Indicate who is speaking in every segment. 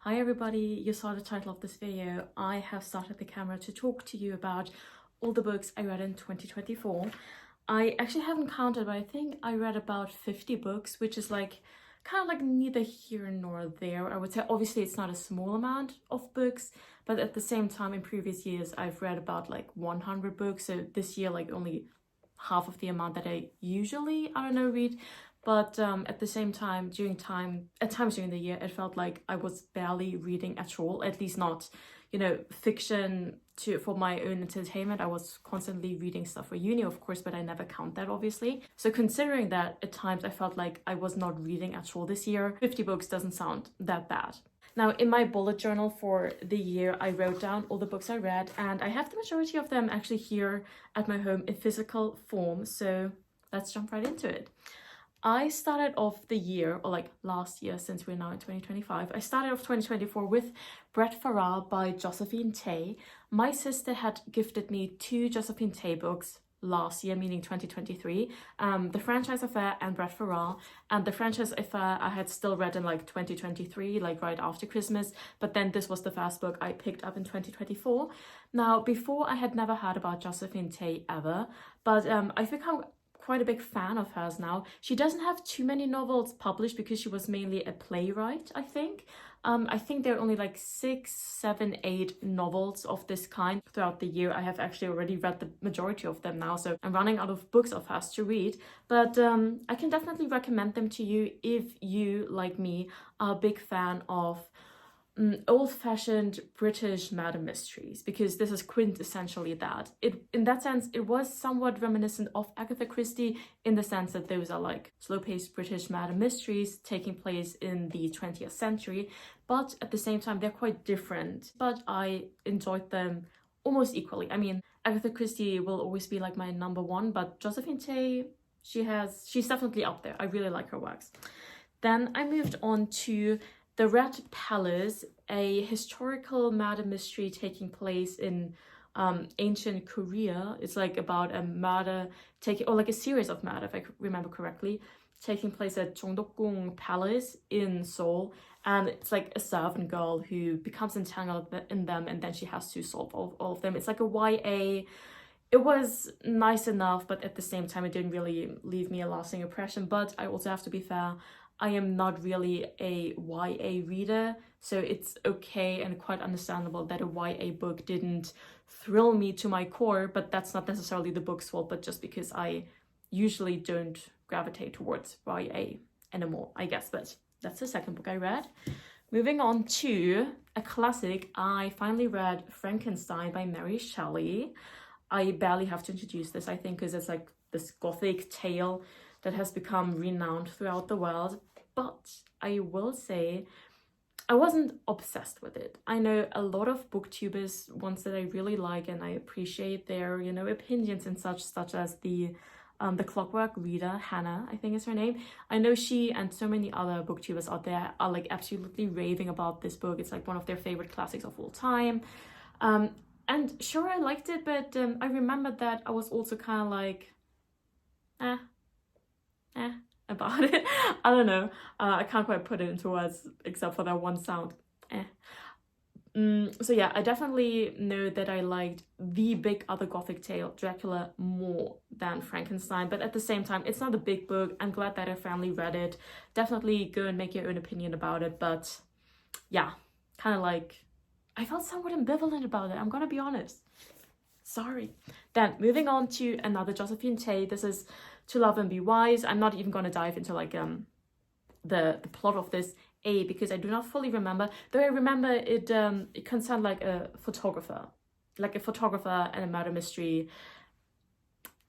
Speaker 1: Hi everybody, you saw the title of this video. I have started the camera to talk to you about all the books I read in 2024. I actually haven't counted, but I think I read about 50 books, which is like kind of like neither here nor there. I would say obviously it's not a small amount of books, but at the same time in previous years I've read about like 100 books. So this year like only half of the amount that I usually, read. But at the same time, at times during the year, it felt like I was barely reading at all, at least not, fiction for my own entertainment. I was constantly reading stuff for uni, of course, but I never count that, obviously. So considering that, at times I felt like I was not reading at all this year, 50 books doesn't sound that bad. Now, in my bullet journal for the year, I wrote down all the books I read, and I have the majority of them actually here at my home in physical form, so let's jump right into it. I started off the year, or like last year, since we're now in 2025, I started off 2024 with Brett Farrar by Josephine Tey. My sister had gifted me 2 Josephine Tey books last year, meaning 2023, The Franchise Affair and Brett Farrar. And The Franchise Affair I had still read in like 2023, like right after Christmas, but then this was the first book I picked up in 2024. Now, before I had never heard about Josephine Tey ever, but I think I'm quite a big fan of hers now. She doesn't have too many novels published because she was mainly a playwright, I think. I think there are only like 6, 7, 8 novels of this kind throughout the year. I have actually already read the majority of them now, so I'm running out of books of hers to read. But I can definitely recommend them to you if you, like me, are a big fan of old-fashioned British murder mysteries, because this is quintessentially that. In that sense, it was somewhat reminiscent of Agatha Christie in the sense that those are like slow-paced British murder mysteries taking place in the 20th century, but at the same time they're quite different. But I enjoyed them almost equally. I mean, Agatha Christie will always be like my number one, but Josephine Tey, she's definitely up there. I really like her works. Then I moved on to The Red Palace, a historical murder mystery taking place in ancient Korea. It's like about a murder or like a series of murder, if I remember correctly, taking place at Cheongdeokgung Palace in Seoul. And it's like a servant girl who becomes entangled in them, and then she has to solve all of them. It's like a YA. It was nice enough, but at the same time, it didn't really leave me a lasting impression. But I also have to be fair, I am not really a YA reader, so it's okay and quite understandable that a YA book didn't thrill me to my core, but that's not necessarily the book's fault, but just because I usually don't gravitate towards YA anymore, I guess. But that's the second book I read. Moving on to a classic, I finally read Frankenstein by Mary Shelley. I barely have to introduce this, I think, because it's like this Gothic tale that has become renowned throughout the world. But I will say I wasn't obsessed with it. I know a lot of booktubers, ones that I really like and I appreciate their, opinions and such as the Clockwork Reader, Hannah, I think is her name. I know she and so many other booktubers out there are like absolutely raving about this book. It's like one of their favorite classics of all time. And sure, I liked it, but I remembered that I was also kind of like, about it. I don't know. I can't quite put it into words except for that one sound. So yeah, I definitely know that I liked the big other Gothic tale, Dracula, more than Frankenstein. But at the same time, it's not a big book. I'm glad that I finally read it. Definitely go and make your own opinion about it. But yeah, kind of like, I felt somewhat ambivalent about it. I'm gonna be honest. Sorry. Then moving on to another Josephine Tey. This is To Love and Be Wise. I'm not even going to dive into like the plot of this, because I do not fully remember. Though I remember it concerned like a photographer and a murder mystery,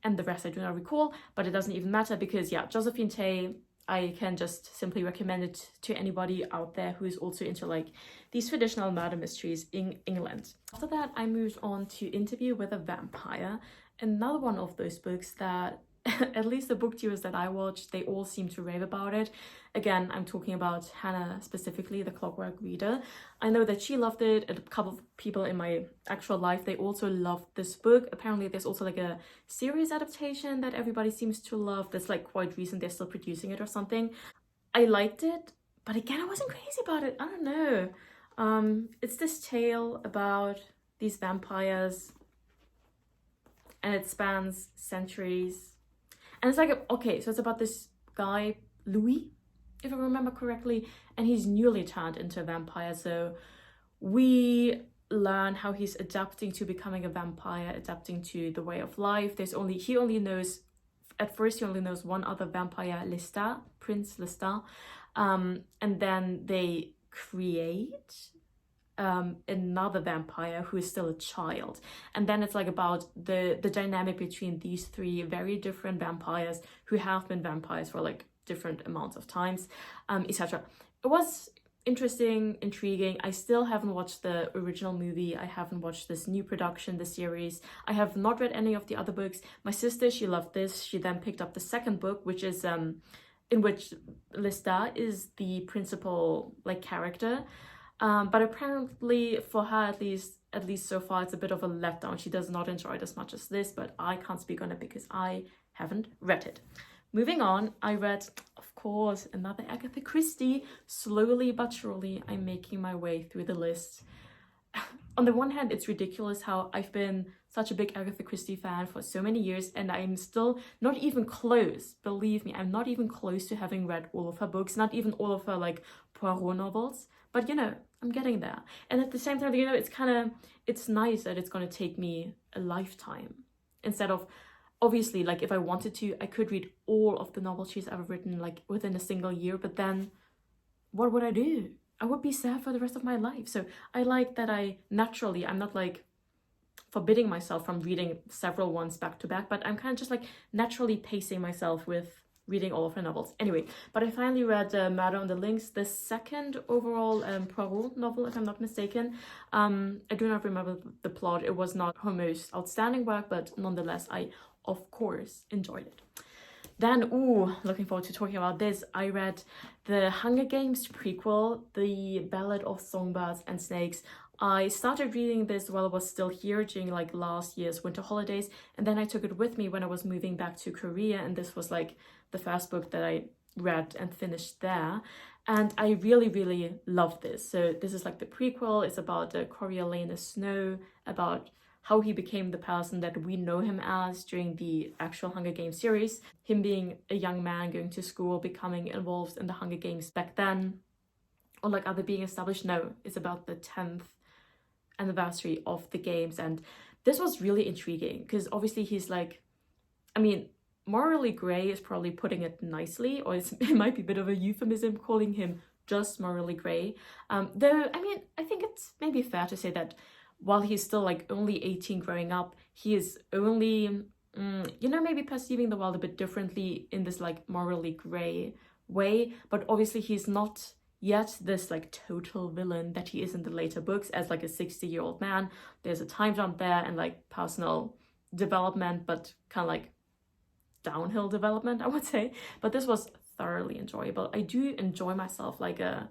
Speaker 1: and the rest I do not recall. But it doesn't even matter because yeah, Josephine Tey, I can just simply recommend it to anybody out there who is also into like these traditional murder mysteries in England. After that, I moved on to Interview with a Vampire, another one of those books that at least the booktubers that I watched, they all seem to rave about it. Again, I'm talking about Hannah specifically, the Clockwork Reader. I know that she loved it. A couple of people in my actual life, they also loved this book. Apparently there's also like a series adaptation that everybody seems to love that's like quite recent. They're still producing it or something. I liked it, but again, I wasn't crazy about it. I don't know. It's this tale about these vampires, and it spans centuries. And it's like, okay, so it's about this guy, Louis, if I remember correctly, and he's newly turned into a vampire. So we learn how he's adapting to becoming a vampire, adapting to the way of life. He only knows, at first he only knows one other vampire, Lestat, Prince Lestat. And then they create another vampire who is still a child, and then it's like about the dynamic between these three very different vampires who have been vampires for like different amounts of times, etc. It was interesting, intriguing. I still haven't watched the original movie. I haven't watched this new production, the series. I have not read any of the other books. My sister, she loved this. She then picked up the second book, which is in which Lestat is the principal like character. But apparently for her, at least so far, it's a bit of a letdown. She does not enjoy it as much as this, but I can't speak on it because I haven't read it. Moving on, I read, of course, another Agatha Christie. Slowly but surely, I'm making my way through the list. On the one hand, it's ridiculous how I've been such a big Agatha Christie fan for so many years, and I'm still not even close, believe me, I'm not even close to having read all of her books, not even all of her like Poirot novels. But you know, I'm getting there. And at the same time, you know, it's nice that it's going to take me a lifetime. Instead of, obviously, like if I wanted to, I could read all of the novels she's ever written like within a single year, but then what would I do? I would be sad for the rest of my life. So I like that I'm not like forbidding myself from reading several ones back to back, but I'm kind of just like naturally pacing myself with reading all of her novels. Anyway, but I finally read Murder on the Links, the second overall Poirot novel, if I'm not mistaken. I do not remember the plot. It was not her most outstanding work, but nonetheless, I, of course, enjoyed it. Then, looking forward to talking about this, I read the Hunger Games prequel, The Ballad of Songbirds and Snakes. I started reading this while I was still here during like last year's winter holidays, and then I took it with me when I was moving back to Korea, and this was like the first book that I read and finished there, and I really, really loved this. So this is like the prequel. It's about Coriolanus Snow, about how he became the person that we know him as during the actual Hunger Games series, him being a young man going to school, becoming involved in the Hunger Games back then, or like are they being established? No, it's about the 10th anniversary of the games, and this was really intriguing because obviously he's like, I mean, morally grey is probably putting it nicely, or it might be a bit of a euphemism calling him just morally grey. Though, I mean, I think it's maybe fair to say that while he's still like only 18 growing up, he is only, you know, maybe perceiving the world a bit differently in this like morally grey way, but obviously he's not yet this like total villain that he is in the later books as like a 60-year-old man. There's a time jump there and like personal development, but kind of like downhill development, I would say. But this was thoroughly enjoyable. I do enjoy myself like a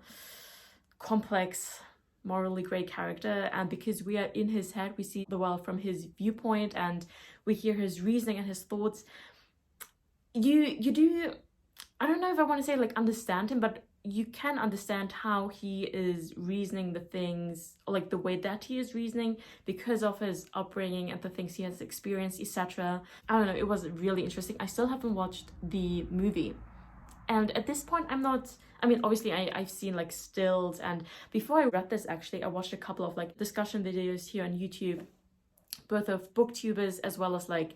Speaker 1: complex, morally grey character, and because we are in his head, we see the world from his viewpoint and we hear his reasoning and his thoughts. You do, I don't know if I want to say like understand him, but you can understand how he is reasoning the things, like the way that he is reasoning because of his upbringing and the things he has experienced, etc. I don't know, it was really interesting. I still haven't watched the movie, and at this point I'm not, I mean, obviously I've seen like stills, and before I read this, actually I watched a couple of like discussion videos here on YouTube, both of booktubers as well as like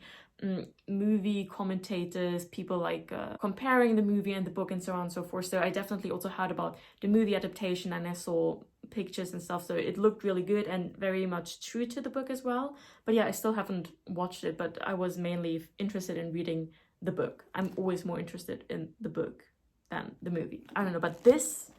Speaker 1: movie commentators, people like comparing the movie and the book and so on and so forth. So I definitely also heard about the movie adaptation, and I saw pictures and stuff, so it looked really good and very much true to the book as well. But yeah, I still haven't watched it, but I was mainly interested in reading the book. I'm always more interested in the book than the movie. I don't know, but this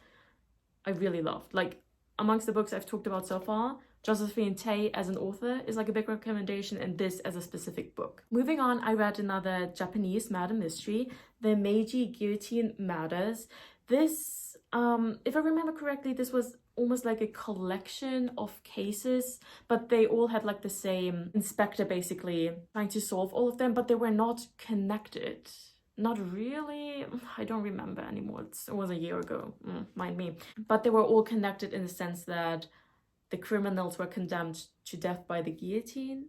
Speaker 1: I really loved. Like amongst the books I've talked about so far, Josephine Tey as an author is like a big recommendation, and this as a specific book. Moving on, I read another Japanese murder mystery, The Meiji Guillotine Murders. This, if I remember correctly, this was almost like a collection of cases, but they all had like the same inspector basically trying to solve all of them, but they were not connected. Not really. I don't remember anymore. It was a year ago, mind me. But they were all connected in the sense that the criminals were condemned to death by the guillotine,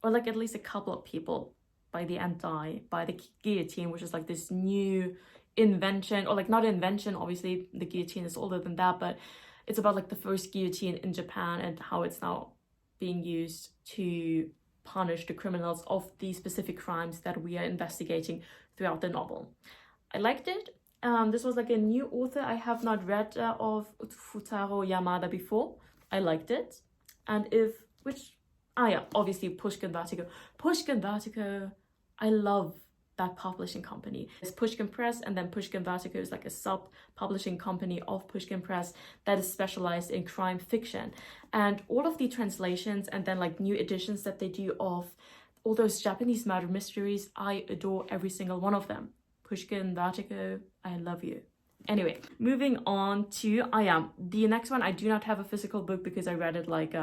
Speaker 1: or like at least a couple of people by the end die by the guillotine, which is like this new invention, or like not invention, obviously the guillotine is older than that, but it's about like the first guillotine in Japan and how it's now being used to punish the criminals of these specific crimes that we are investigating throughout the novel. I liked it. This was like a new author. I have not read of Futaro Yamada before. I liked it. And obviously Pushkin Vertigo. Pushkin Vertigo, I love that publishing company. It's Pushkin Press, and then Pushkin Vertigo is like a sub-publishing company of Pushkin Press that is specialized in crime fiction. And all of the translations and then like new editions that they do of all those Japanese murder mysteries, I adore every single one of them. Pushkin Vertigo, I love you. Anyway, moving on to the next one. I do not have a physical book because I read it like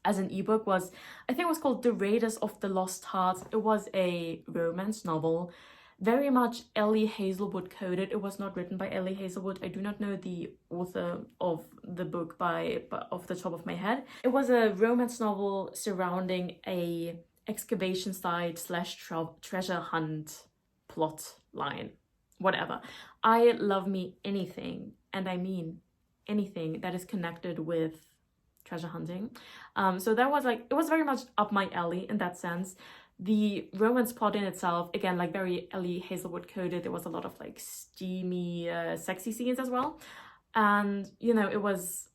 Speaker 1: as an ebook. I think it was called The Raiders of the Lost Hearts. It was a romance novel, very much Ellie Hazelwood coded. It was not written by Ellie Hazelwood. I do not know the author of the book off the top of my head. It was a romance novel surrounding a excavation site / treasure hunt plot line, whatever. I love me anything, and I mean anything that is connected with treasure hunting. So that was like, it was very much up my alley in that sense. The romance plot in itself, again, like very Ellie Hazelwood coded. There was a lot of like steamy, sexy scenes as well. And, you know, it was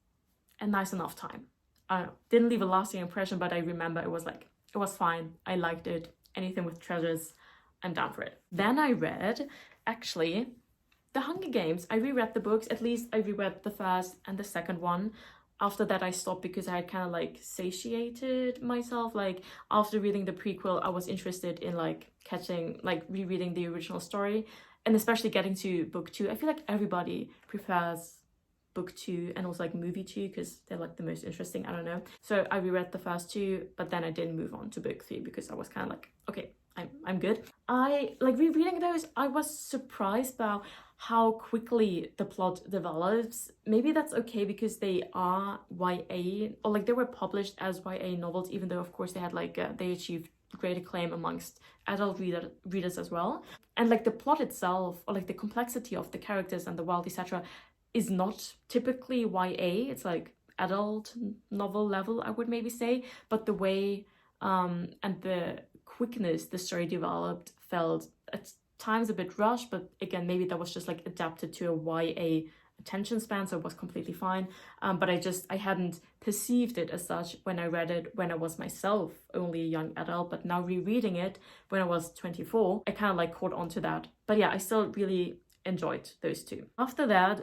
Speaker 1: a nice enough time. I didn't leave a lasting impression, but I remember it was fine. I liked it. Anything with treasures, I'm down for it. Then I read, actually, The Hunger Games. I reread the books. At least I reread the first and the second one. After that, I stopped because I had kind of like satiated myself. Like after reading the prequel, I was interested in like rereading the original story, and especially getting to book 2. I feel like everybody prefers book 2 and also like movie 2 because they're like the most interesting. I don't know. So I reread the first 2, but then I didn't move on to book 3 because I was kind of like, okay, I'm good. I like rereading those. I was surprised about how quickly the plot develops. Maybe that's okay because they are YA, or like they were published as YA novels, even though of course they had like they achieved great acclaim amongst adult readers as well. And like the plot itself, or like the complexity of the characters and the world, etc., is not typically YA. It's like adult novel level, I would maybe say, but the way and the quickness the story developed felt at times a bit rushed, but again, maybe that was just like adapted to a YA attention span, so it was completely fine. But I hadn't perceived it as such when I read it when I was myself only a young adult, but now rereading it when I was 24, I kind of like caught on to that. But yeah, I still really enjoyed those 2. After that,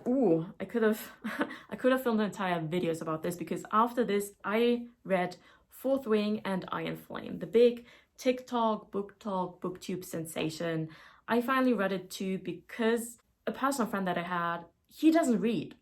Speaker 1: I could have filmed entire videos about this, because after this I read Fourth Wing and Iron Flame, the big TikTok, booktube sensation. I finally read it too because a personal friend that I had, he doesn't read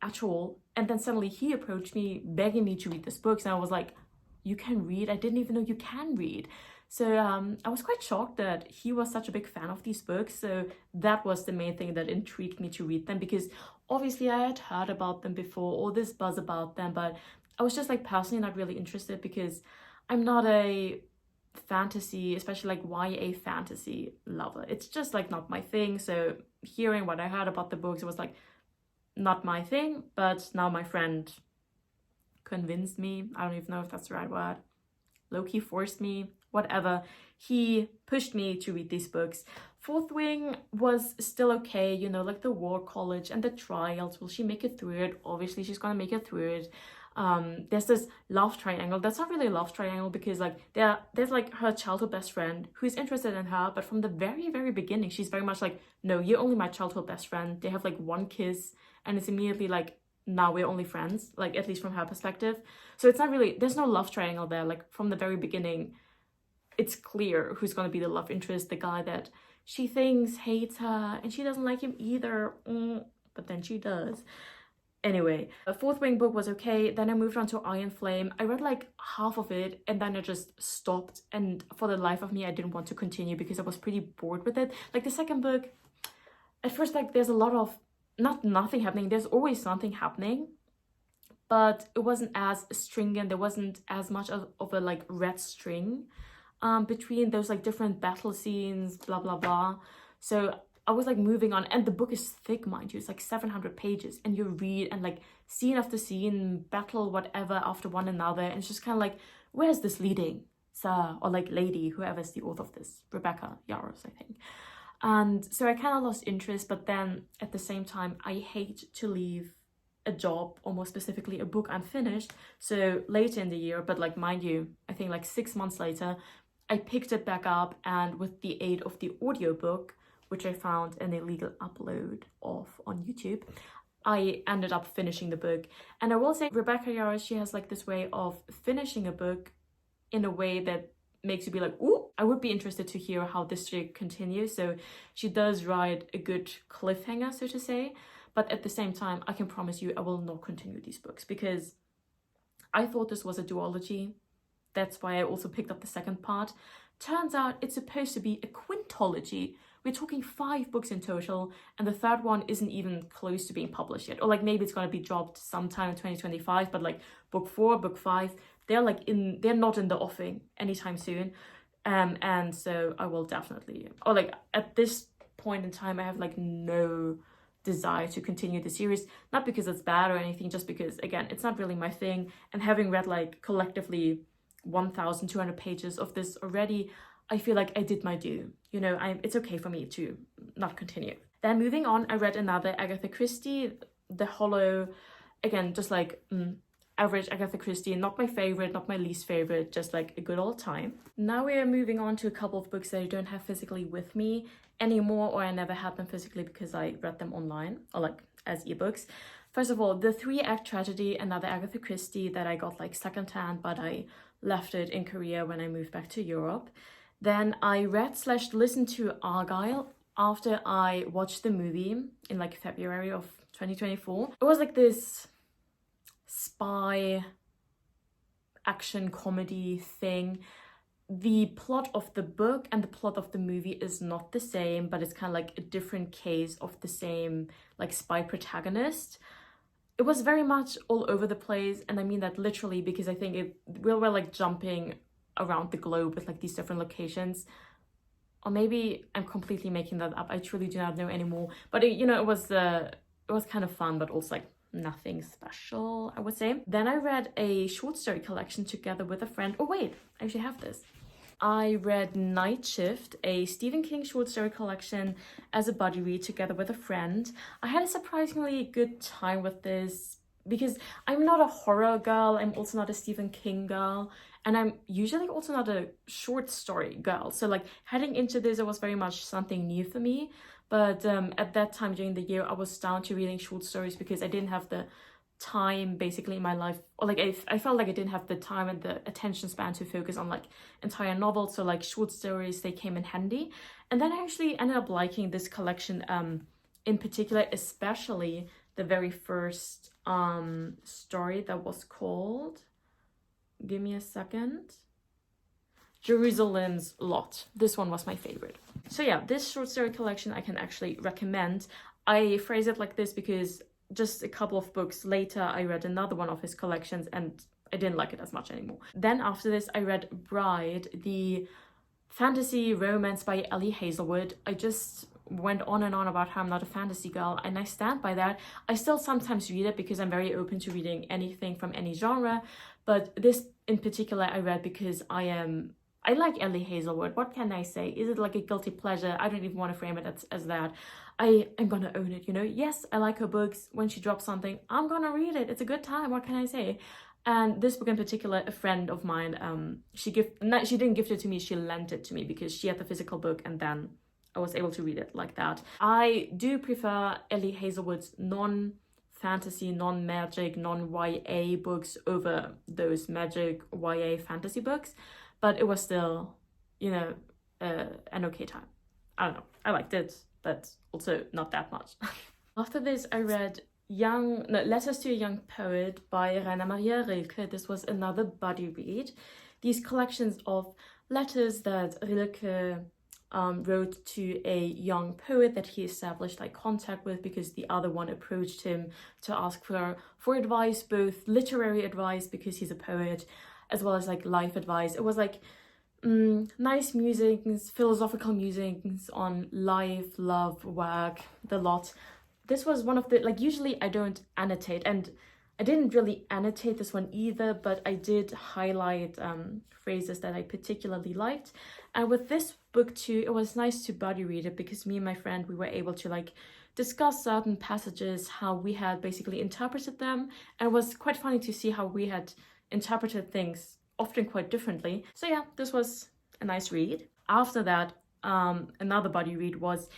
Speaker 1: at all. And then suddenly he approached me begging me to read this book. And I was like, you can read? I didn't even know you can read. So I was quite shocked that he was such a big fan of these books. So that was the main thing that intrigued me to read them, because obviously I had heard about them before, all this buzz about them, but I was just like personally not really interested because I'm not a fantasy, especially like YA fantasy lover. It's just like not my thing. So hearing what I heard about the books, it was like not my thing. But now my friend convinced me, I don't even know if that's the right word, low-key forced me, whatever, he pushed me to read these books. Fourth Wing was still okay, you know, like the war college and the trials, will she make it through it? Obviously she's gonna make it through it. There's this love triangle. That's not really a love triangle, because like there's like her childhood best friend who's interested in her, but from the very, very beginning she's very much like, no, you're only my childhood best friend. They have like one kiss and it's immediately like, now we're only friends, like at least from her perspective. So it's not really, there's no love triangle there. Like from the very beginning it's clear who's going to be the love interest, the guy that she thinks hates her and she doesn't like him either, but then she does. Anyway, the Fourth Wing book was okay. Then I moved on to Iron Flame. I read like half of it and then I just stopped. And for the life of me, I didn't want to continue because I was pretty bored with it. Like the second book, at first, like there's a lot of, nothing happening. There's always something happening. But it wasn't as stringent. There wasn't as much of a like red string between those like different battle scenes, blah, blah, blah. So I was like moving on, and the book is thick, mind you. It's like 700 pages, and you read and like scene after scene, battle, whatever, after one another, and it's just kind of like, where's this leading, sir, or like lady, whoever's the author of this, Rebecca Yarros, I think. And so I kind of lost interest, but then at the same time, I hate to leave a job, or more specifically a book unfinished. So later in the year, but like mind you, I think like 6 months later, I picked it back up, and with the aid of the audiobook, which I found an illegal upload of on YouTube, I ended up finishing the book. And I will say Rebecca Yarros, she has like this way of finishing a book in a way that makes you be like, ooh, I would be interested to hear how this story continues. So she does write a good cliffhanger, so to say. But at the same time, I can promise you I will not continue these books because I thought this was a duology. That's why I also picked up the second part. Turns out it's supposed to be a quintology. We're talking 5 books in total, and the third one isn't even close to being published yet. Or like maybe it's gonna be dropped sometime in 2025, but like book 4, book 5, they're not in the offing anytime soon. And so I will definitely, or like at this point in time, I have like no desire to continue the series, not because it's bad or anything, just because again, it's not really my thing. And having read like collectively 1,200 pages of this already, I feel like I did my due. You know, it's okay for me to not continue. Then moving on, I read another Agatha Christie, The Hollow. Again, just like average Agatha Christie, not my favorite, not my least favorite, just like a good old time. Now we are moving on to a couple of books that I don't have physically with me anymore, or I never had them physically because I read them online, or like as ebooks. First of all, The 3-Act Tragedy, another Agatha Christie that I got like secondhand, but I left it in Korea when I moved back to Europe. Then I read/listened to Argyle after I watched the movie in like February of 2024. It was like this spy action comedy thing. The plot of the book and the plot of the movie is not the same, but it's kind of like a different case of the same like spy protagonist. It was very much all over the place, and I mean that literally because I think we were like jumping around the globe with like these different locations. Or maybe I'm completely making that up. I truly do not know anymore. But it was kind of fun, but also like nothing special, I would say. Then I read a short story collection together with a friend. Oh wait, I actually have this. I read Night Shift, a Stephen King short story collection, as a buddy read together with a friend. I had a surprisingly good time with this because I'm not a horror girl. I'm also not a Stephen King girl. And I'm usually also not a short story girl. So like heading into this, it was very much something new for me. But at that time during the year, I was down to reading short stories because I didn't have the time basically in my life, or like I felt like I didn't have the time and the attention span to focus on like entire novels. So like short stories, they came in handy. And then I actually ended up liking this collection in particular, especially the very first story that was called, give me a second, Jerusalem's Lot. This one was my favorite. So yeah, this short story collection I can actually recommend. I phrase it like this because just a couple of books later I read another one of his collections and I didn't like it as much anymore. Then after this I read Bride, the fantasy romance by Ellie Hazelwood. I just went on and on about how I'm not a fantasy girl, and I stand by that. I still sometimes read it because I'm very open to reading anything from any genre, but this in particular I read because I like Ellie Hazelwood. What can I say? Is it like a guilty pleasure? I don't even want to frame it as that. I'm gonna own it, you know? Yes, I like her books. When she drops something, I'm gonna read it. It's a good time. What can I say? And this book in particular, a friend of mine, she didn't gift it to me, she lent it to me because she had the physical book, and then I was able to read it like that. I do prefer Ellie Hazelwood's non-fantasy, non-magic, non-YA books over those magic YA fantasy books, but it was still, you know, an okay time. I don't know, I liked it, but also not that much. After this, I read Letters to a Young Poet by Rainer Maria Rilke. This was another buddy read. These collections of letters that Rilke wrote to a young poet that he established like contact with because the other one approached him to ask for advice, both literary advice because he's a poet, as well as like life advice. It was like nice musings, philosophical musings on life, love, work, the lot. This was one of the, like, usually I don't annotate, and I didn't really annotate this one either, but I did highlight phrases that I particularly liked. And with this book too, it was nice to buddy read it because me and my friend, we were able to like discuss certain passages, how we had basically interpreted them. And it was quite funny to see how we had interpreted things often quite differently. So yeah, this was a nice read. After that, another buddy read was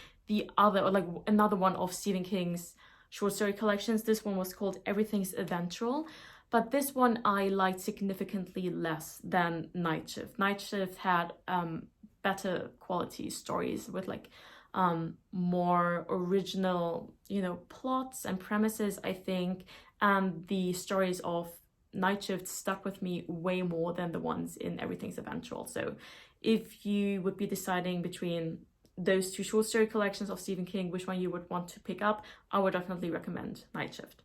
Speaker 1: another one of Stephen King's short story collections. This one was called Everything's Eventual, but this one I liked significantly less than Night Shift. Night Shift had better quality stories with like more original, plots and premises, I think, and the stories of Night Shift stuck with me way more than the ones in Everything's Eventual. So if you would be deciding between those two short story collections of Stephen King, which one you would want to pick up, I would definitely recommend Night Shift.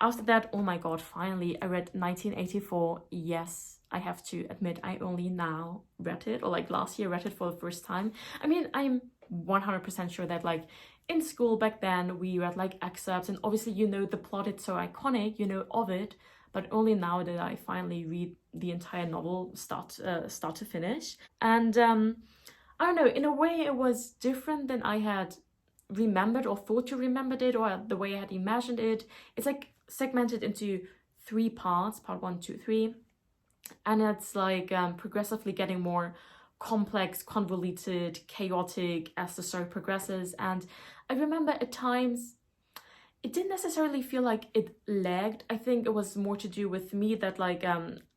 Speaker 1: After that, oh my god, finally I read 1984. Yes, I have to admit, I only now read it, or like last year read it for the first time. I mean, I'm 100% sure that like in school back then we read like excerpts, and obviously the plot, it's so iconic, of it, but only now did I finally read the entire novel start to finish. And I don't know, in a way it was different than I had remembered or thought to remembered it, or the way I had imagined it. It's like segmented into 3 parts, part 1, 2, 3. And it's like progressively getting more complex, convoluted, chaotic as the story progresses. And I remember at times it didn't necessarily feel like it lagged. I think it was more to do with me that like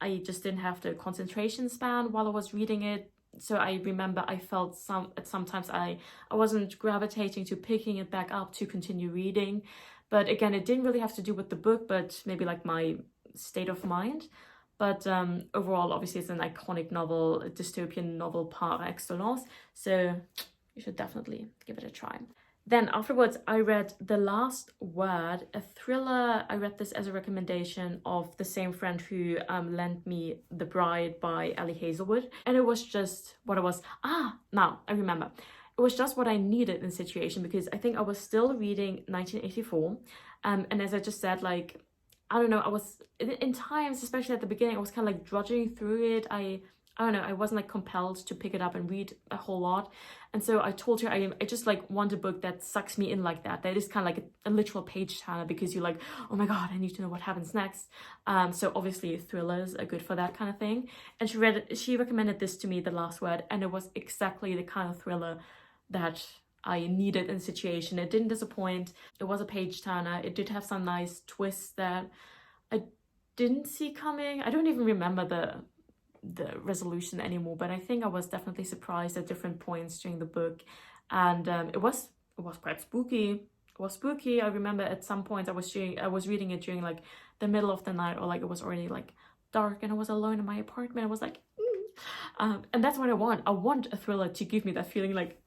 Speaker 1: I just didn't have the concentration span while I was reading it. So I remember I felt sometimes I wasn't gravitating to picking it back up to continue reading. But again, it didn't really have to do with the book, but maybe like my state of mind. But overall, obviously, it's an iconic novel, a dystopian novel par excellence. So you should definitely give it a try. Then afterwards, I read The Last Word, a thriller. I read this as a recommendation of the same friend who lent me The Bride by Ellie Hazelwood. And it was just what I was... now I remember. It was just what I needed in the situation, because I think I was still reading 1984. And as I just said, like, I don't know, I was... In times, especially at the beginning, I was kind of like drudging through it. I don't know, I wasn't like compelled to pick it up and read a whole lot. And so I told her I just like want a book that sucks me in like that. That is kind of like a literal page turner, because you're like, oh my god, I need to know what happens next. So obviously thrillers are good for that kind of thing. And she recommended this to me, The Last Word, and it was exactly the kind of thriller that I needed in the situation. It didn't disappoint. It was a page turner. It did have some nice twists that I didn't see coming. I don't even remember the resolution anymore, but I think I was definitely surprised at different points during the book. And it was quite spooky. It was spooky. I remember at some point I was reading it during like the middle of the night, or like it was already like dark and I was alone in my apartment. I was like, and that's what I want. I want a thriller to give me that feeling like,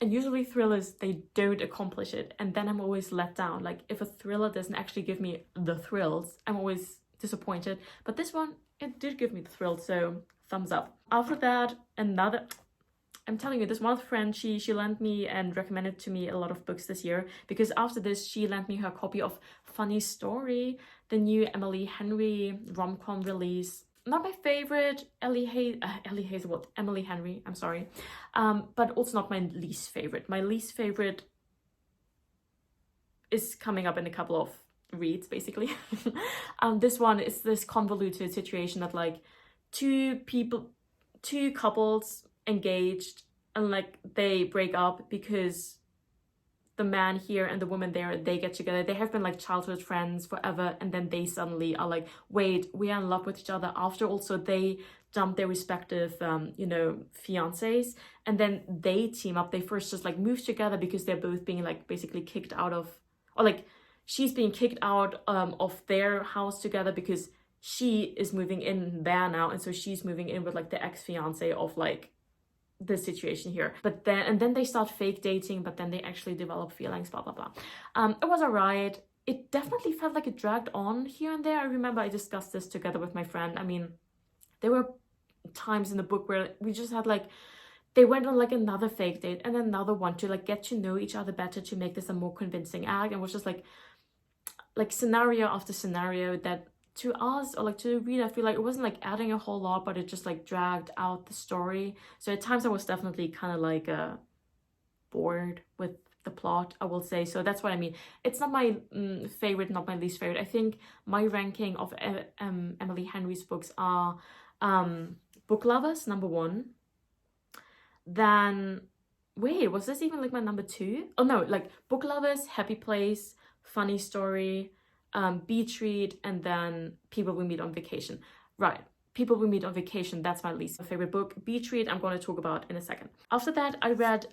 Speaker 1: and usually thrillers, they don't accomplish it, and then I'm always let down. Like if a thriller doesn't actually give me the thrills, I'm always disappointed. But this one, it did give me the thrill, so thumbs up. After that, I'm telling you, this one friend, she lent me and recommended to me a lot of books this year, because after this she lent me her copy of Funny Story, the new Emily Henry rom-com release. Not my favorite Emily Henry, I'm sorry, but also not my least favorite. My least favorite is coming up in a couple of reads, basically. This one is this convoluted situation that like two couples engaged, and like they break up because the man here and the woman there, they get together. They have been like childhood friends forever, and then they suddenly are like, wait, we are in love with each other after all. So they dump their respective fiancés, and then they team up. They first just like move together because they're both being like basically kicked out of, or like she's being kicked out of their house together because she is moving in there now, and so she's moving in with like the ex-fiance of like the situation here. But then they start fake dating, but then they actually develop feelings, blah blah blah. It was alright. It definitely felt like it dragged on here and there. I remember I discussed this together with my friend. I mean, there were times in the book where we just had like, they went on like another fake date and another one to like get to know each other better, to make this a more convincing act, and was just like scenario after scenario that to us, or like to the reader, I feel like it wasn't like adding a whole lot, but it just like dragged out the story. So at times I was definitely kind of like bored with the plot, I will say. So that's what I mean. It's not my favorite, not my least favorite. I think my ranking of Emily Henry's books are Book Lovers, number 1. Then, wait, was this even like my number 2? Oh no, like Book Lovers, Happy Place, Funny Story, Beach Read, and then People We Meet on Vacation. Right, People We Meet on Vacation, that's my least favorite book. Beach Read, I'm going to talk about in a second. After that, I read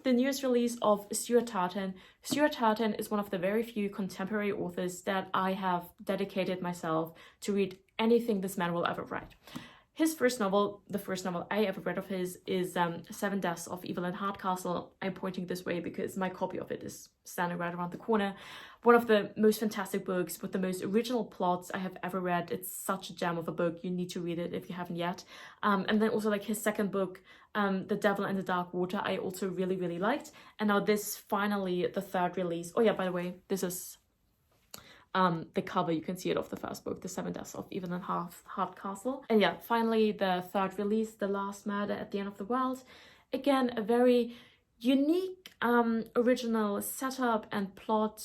Speaker 1: the newest release of Stuart Turton. Stuart Turton is one of the very few contemporary authors that I have dedicated myself to read anything this man will ever write. His first novel, the first novel I ever read of his, is 7 Deaths of Evelyn Hardcastle. I'm pointing this way because my copy of it is standing right around the corner. One of the most fantastic books with the most original plots I have ever read. It's such a gem of a book. You need to read it if you haven't yet. And then also like his second book, The Devil and the Dark Water, I also really, really liked. And now this finally, the third release. Oh yeah, by the way, this is the cover, you can see it of the first book, The 7 Deaths of Evelyn Hardcastle. And yeah, finally the third release, The Last Murder at the End of the World. Again, a very unique original setup and plot.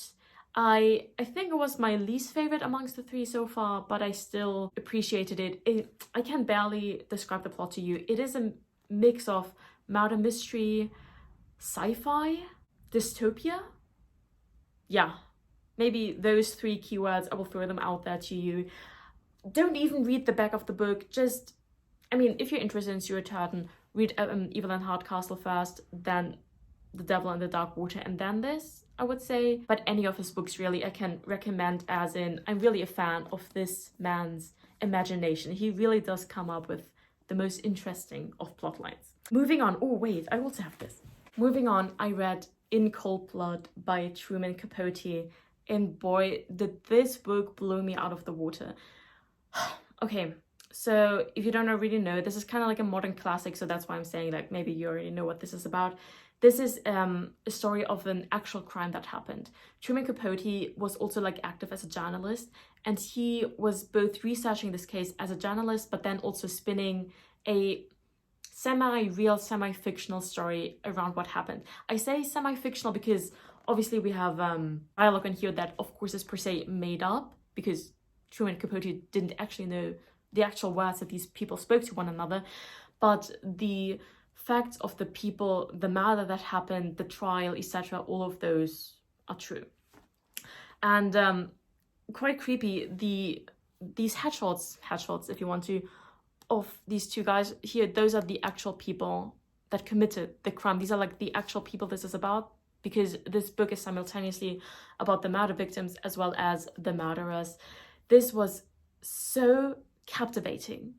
Speaker 1: I think it was my least favorite amongst the 3 so far, but I still appreciated it. I can barely describe the plot to you. It is a mix of murder mystery, sci-fi, dystopia. Yeah, maybe those 3 keywords. I will throw them out there to you. Don't even read the back of the book. Just, I mean, if you're interested in Stuart Turton, read Evelyn Hardcastle first, then The Devil and the Dark Water, and then this, I would say. But any of his books really I can recommend, as in I'm really a fan of this man's imagination. He really does come up with the most interesting of plot lines. Moving on. Oh wait, I also have this. Moving on, I read In Cold Blood by Truman Capote. And boy, did this book blow me out of the water. Okay, so if you don't already know, this is kind of like a modern classic, so that's why I'm saying like maybe you already know what this is about. This is a story of an actual crime that happened. Truman Capote was also like active as a journalist, and he was both researching this case as a journalist, but then also spinning a semi-real, semi-fictional story around what happened. I say semi-fictional because obviously we have dialogue in here that of course is per se made up, because Truman Capote didn't actually know the actual words that these people spoke to one another, but the facts of the people, the murder that happened, the trial, etc., all of those are true. And quite creepy, these headshots, if you want to, of these 2 guys here, those are the actual people that committed the crime. These are like the actual people this is about, because this book is simultaneously about the murder victims as well as the murderers. This was so captivating.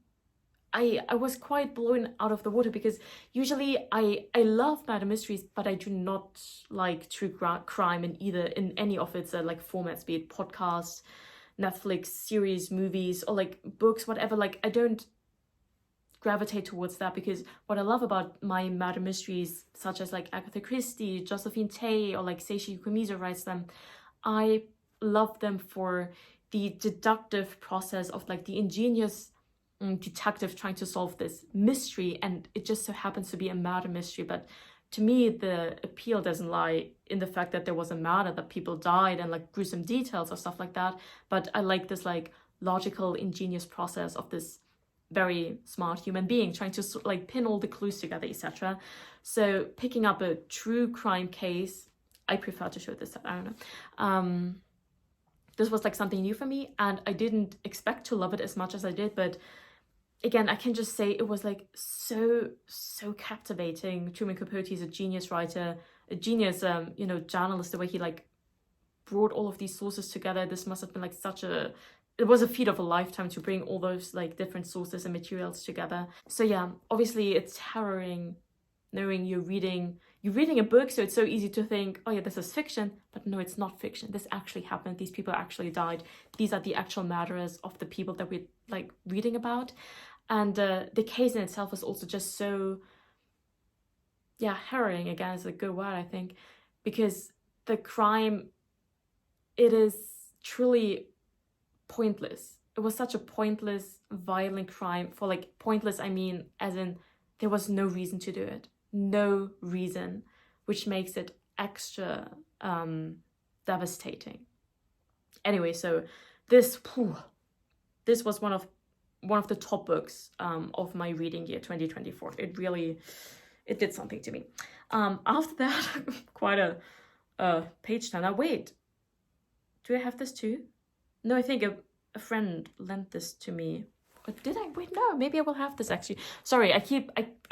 Speaker 1: I was quite blown out of the water, because usually I love murder mysteries, but I do not like true crime in any of its like formats, be it podcasts, Netflix series, movies, or like books, whatever. Like I don't gravitate towards that, because what I love about my murder mysteries, such as like Agatha Christie, Josephine Tey, or like Seishi Kumizo writes them, I love them for the deductive process of like the ingenious detective trying to solve this mystery, and it just so happens to be a murder mystery. But to me, the appeal doesn't lie in the fact that there was a murder, that people died, and like gruesome details or stuff like that, but I like this like logical, ingenious process of this very smart human being trying to like pin all the clues together, etc. So picking up a true crime case, I prefer to show this. I don't know. This was like something new for me, and I didn't expect to love it as much as I did, but again, I can just say it was like so captivating. Truman Capote is a genius writer, a genius, journalist, the way he like brought all of these sources together. This must have been like it was a feat of a lifetime to bring all those like different sources and materials together. So yeah, obviously it's harrowing knowing you're reading a book, so it's so easy to think, oh yeah, this is fiction, but no, it's not fiction. This actually happened. These people actually died. These are the actual murderers of the people that we're like reading about. And the case in itself is also just so, yeah, harrowing, again, is a good word, I think, because the crime, it is truly pointless. It was such a pointless, violent crime. For like pointless, I mean as in there was no reason to do it. No reason, which makes it extra devastating. Anyway, so this was one of the top books of my reading year 2024. It did something to me. After that, quite a page turner. Wait, do I have this too? No, I think a friend lent this to me. Or did I? Wait, no, maybe I will have this actually. Sorry, I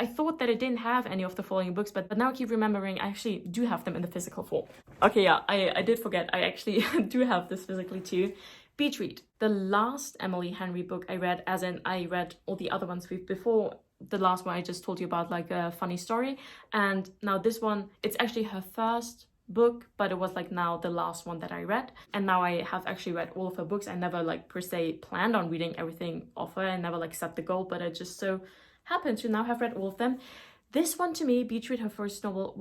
Speaker 1: thought that I didn't have any of the following books, but now I keep remembering I actually do have them in the physical form. Okay, yeah, I did forget. I actually do have this physically too. Beach Read, the last Emily Henry book I read, as in I read all the other ones before. The last one I just told you about, like a funny story, and now this one, it's actually her first book, but it was like now the last one that I read. And now I have actually read all of her books. I never like per se planned on reading everything of her. I never like set the goal, but I just so happened to now have read all of them. This one to me, Beach Read, her first novel,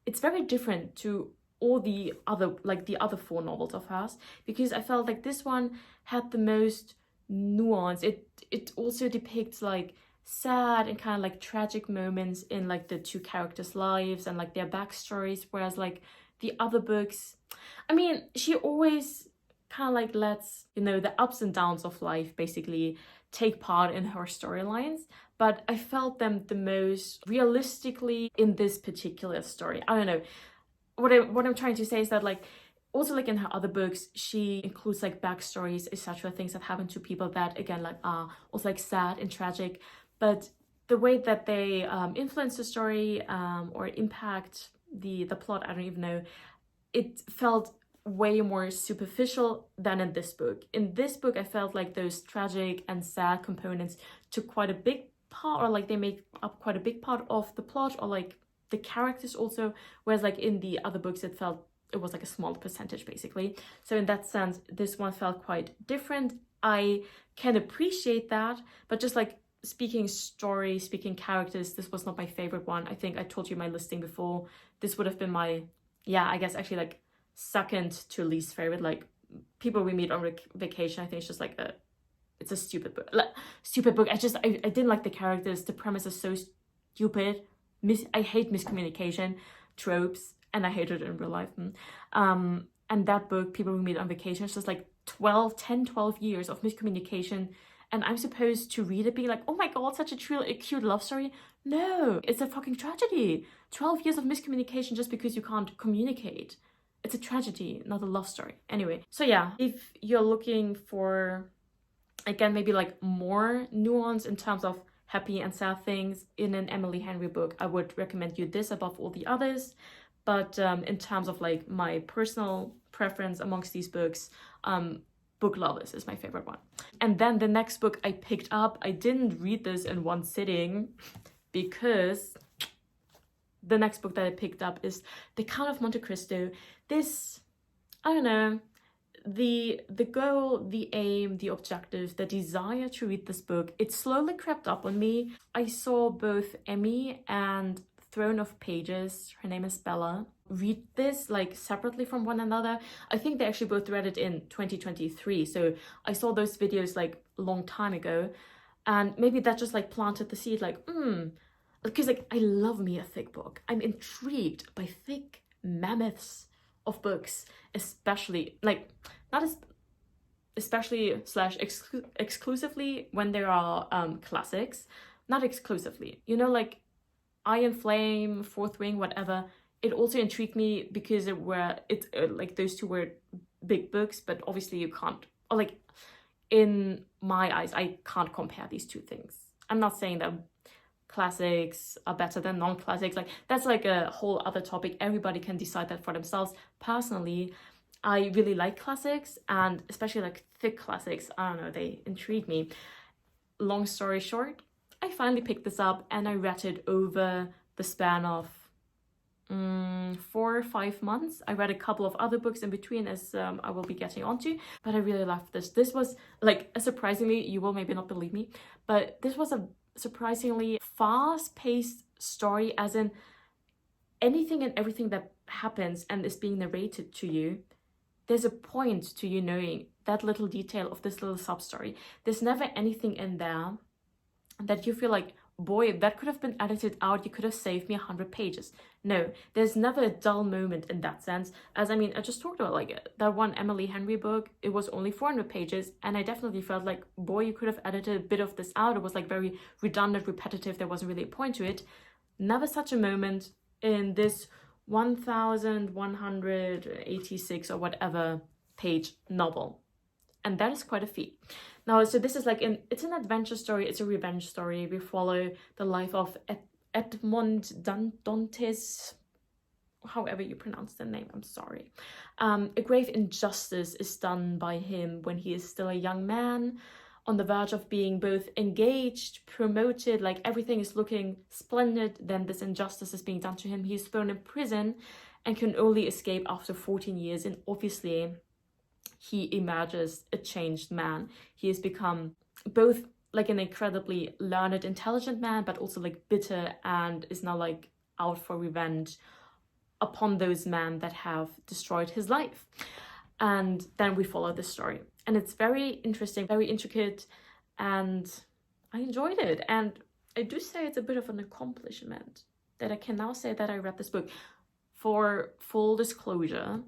Speaker 1: it's very different to all the other four novels of hers, because I felt like this one had the most nuance. It also depicts like sad and kind of like tragic moments in like the two characters' lives and like their backstories, whereas like the other books, I mean, she always kind of like lets, you know, the ups and downs of life basically take part in her storylines, but I felt them the most realistically in this particular story. I don't know, what I'm trying to say is that like also like in her other books, she includes like backstories, etc., things that happen to people that again like are also like sad and tragic, but the way that they influence the story or impact the plot, I don't even know, it felt way more superficial than in this book. In this book, I felt like those tragic and sad components took quite a big part, or like they make up quite a big part of the plot, or like the characters also, whereas like in the other books it was like a small percentage basically. So in that sense, this one felt quite different. I can appreciate that, but just like speaking story, speaking characters, this was not my favorite one. I think I told you my listing before. This would have been my, yeah, I guess actually like second to least favorite. Like People We Meet on Vacation, I think it's just like it's a stupid book. I didn't like the characters. The premise is so stupid. I hate miscommunication tropes, and I hate it in real life. And that book, People We Meet on Vacation, is just like 12 years of miscommunication. And I'm supposed to read it being like, oh my god, such a cute love story. No, it's a fucking tragedy. 12 years of miscommunication just because you can't communicate. It's a tragedy, not a love story. Anyway, so yeah, if you're looking for, again, maybe like more nuance in terms of happy and sad things in an Emily Henry book, I would recommend you this above all the others. But in terms of like my personal preference amongst these books, Book Lovers is my favorite one. And then the next book I picked up, I didn't read this in one sitting because the next book that I picked up is The Count of Monte Cristo. This, I don't know, the goal, the aim, the objective, the desire to read this book, it slowly crept up on me. I saw both Emmy and Throne of Pages, her name is Bella, read this like separately from one another. I think they actually both read it in 2023, so I saw those videos like a long time ago, and maybe that just like planted the seed, like because like I love me a thick book. I'm intrigued by thick mammoths of books, especially like exclusively when there are classics, not exclusively, you know, like Iron Flame, Fourth Wing, whatever. It also intrigued me because like those two were big books, but obviously you can't, or like in my eyes, I can't compare these two things. I'm not saying that classics are better than non-classics. Like that's like a whole other topic. Everybody can decide that for themselves. Personally, I really like classics, and especially like thick classics. I don't know, they intrigue me. Long story short, I finally picked this up and I read it over the span of 4 or 5 months. I read a couple of other books in between, as I will be getting onto, but I really loved this. This was like a surprisingly, you will maybe not believe me, but this was a surprisingly fast-paced story, as in anything and everything that happens and is being narrated to you, there's a point to you knowing that little detail of this little sub-story. There's never anything in there that you feel like, boy, that could have been edited out, you could have saved me 100 pages. No, there's never a dull moment in that sense. As I mean, I just talked about like that one Emily Henry book, it was only 400 pages, and I definitely felt like, boy, you could have edited a bit of this out. It was like very redundant, repetitive, there wasn't really a point to it. Never such a moment in this 1186 or whatever page novel. And that is quite a feat. Now, so this is like it's an adventure story, it's a revenge story. We follow the life of Edmond Dantes, however you pronounce the name, I'm sorry. A grave injustice is done by him when he is still a young man, on the verge of being both engaged, promoted, like everything is looking splendid. Then this injustice is being done to him. He's thrown in prison and can only escape after 14 years. And obviously, he emerges a changed man. He has become both like an incredibly learned, intelligent man, but also like bitter, and is now like out for revenge upon those men that have destroyed his life. And then we follow this story. And it's very interesting, very intricate, and I enjoyed it. And I do say it's a bit of an accomplishment that I can now say that I read this book. For full disclosure,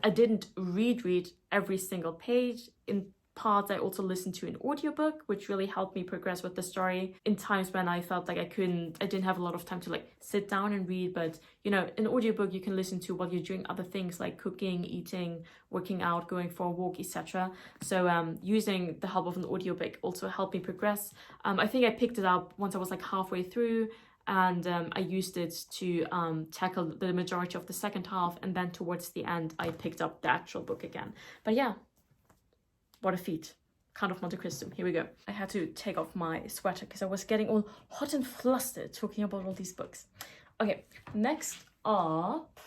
Speaker 1: I didn't read every single page. In parts, I also listened to an audiobook, which really helped me progress with the story in times when I felt like I didn't have a lot of time to like sit down and read. But you know, an audiobook you can listen to while you're doing other things like cooking, eating, working out, going for a walk, etc. So using the help of an audiobook also helped me progress. I think I picked it up once I was like halfway through, and I used it to tackle the majority of the second half, and then towards the end I picked up the actual book again. But yeah, what a feat. Count of Monte Cristo, here we go. I had to take off my sweater because I was getting all hot and flustered talking about all these books. Okay, next up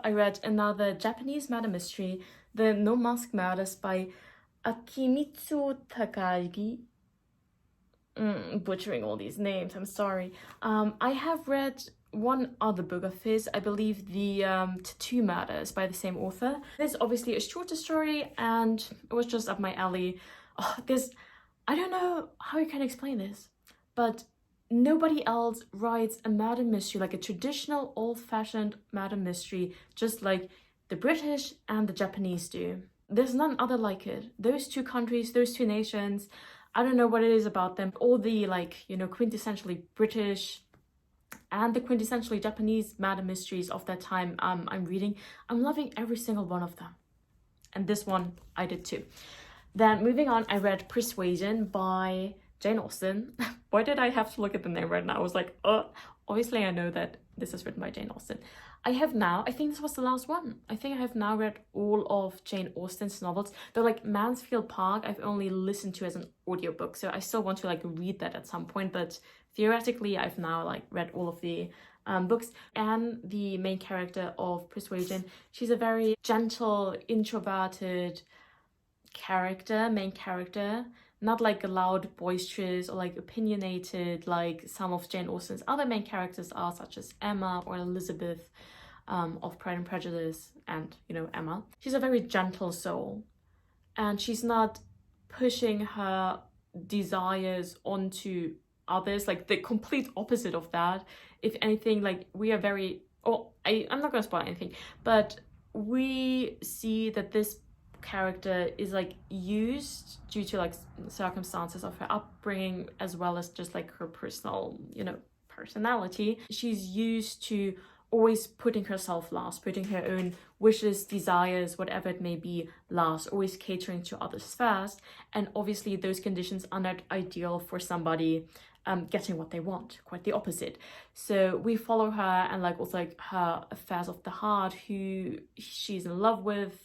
Speaker 1: I read another Japanese murder mystery, The No Mask Murders by Akimitsu Takagi. Butchering all these names, I'm sorry. I have read one other book of his, I believe the Tattoo Murders by the same author. This is obviously a shorter story, and it was just up my alley. I don't know how you can explain this, but nobody else writes a murder mystery, like a traditional old-fashioned murder mystery, just like the British and the Japanese do. There's none other like it. Those two countries, those two nations, I don't know what it is about them. All the like, you know, quintessentially British and the quintessentially Japanese murder mysteries of that time I'm reading, I'm loving every single one of them. And this one I did too. Then moving on, I read Persuasion by Jane Austen. Why did I have to look at the name right now? I was like, obviously I know that this is written by Jane Austen. I think this was the last one. I think I have now read all of Jane Austen's novels. Though like Mansfield Park, I've only listened to as an audiobook, so I still want to like read that at some point, but theoretically I've now like read all of the books. And the main character of Persuasion, she's a very gentle, introverted main character, not like loud, boisterous, or like opinionated like some of Jane Austen's other main characters are, such as Emma or Elizabeth of Pride and Prejudice, and you know, Emma. She's a very gentle soul, and she's not pushing her desires onto others, like the complete opposite of that. If anything, like we are very, I'm not gonna spoil anything, but we see that this character is like used due to like circumstances of her upbringing, as well as just like her personal, you know, personality. She's used to always putting herself last, putting her own wishes, desires, whatever it may be, last, always catering to others first. And obviously those conditions are not ideal for somebody getting what they want, quite the opposite. So we follow her and like also like her affairs of the heart, who she's in love with,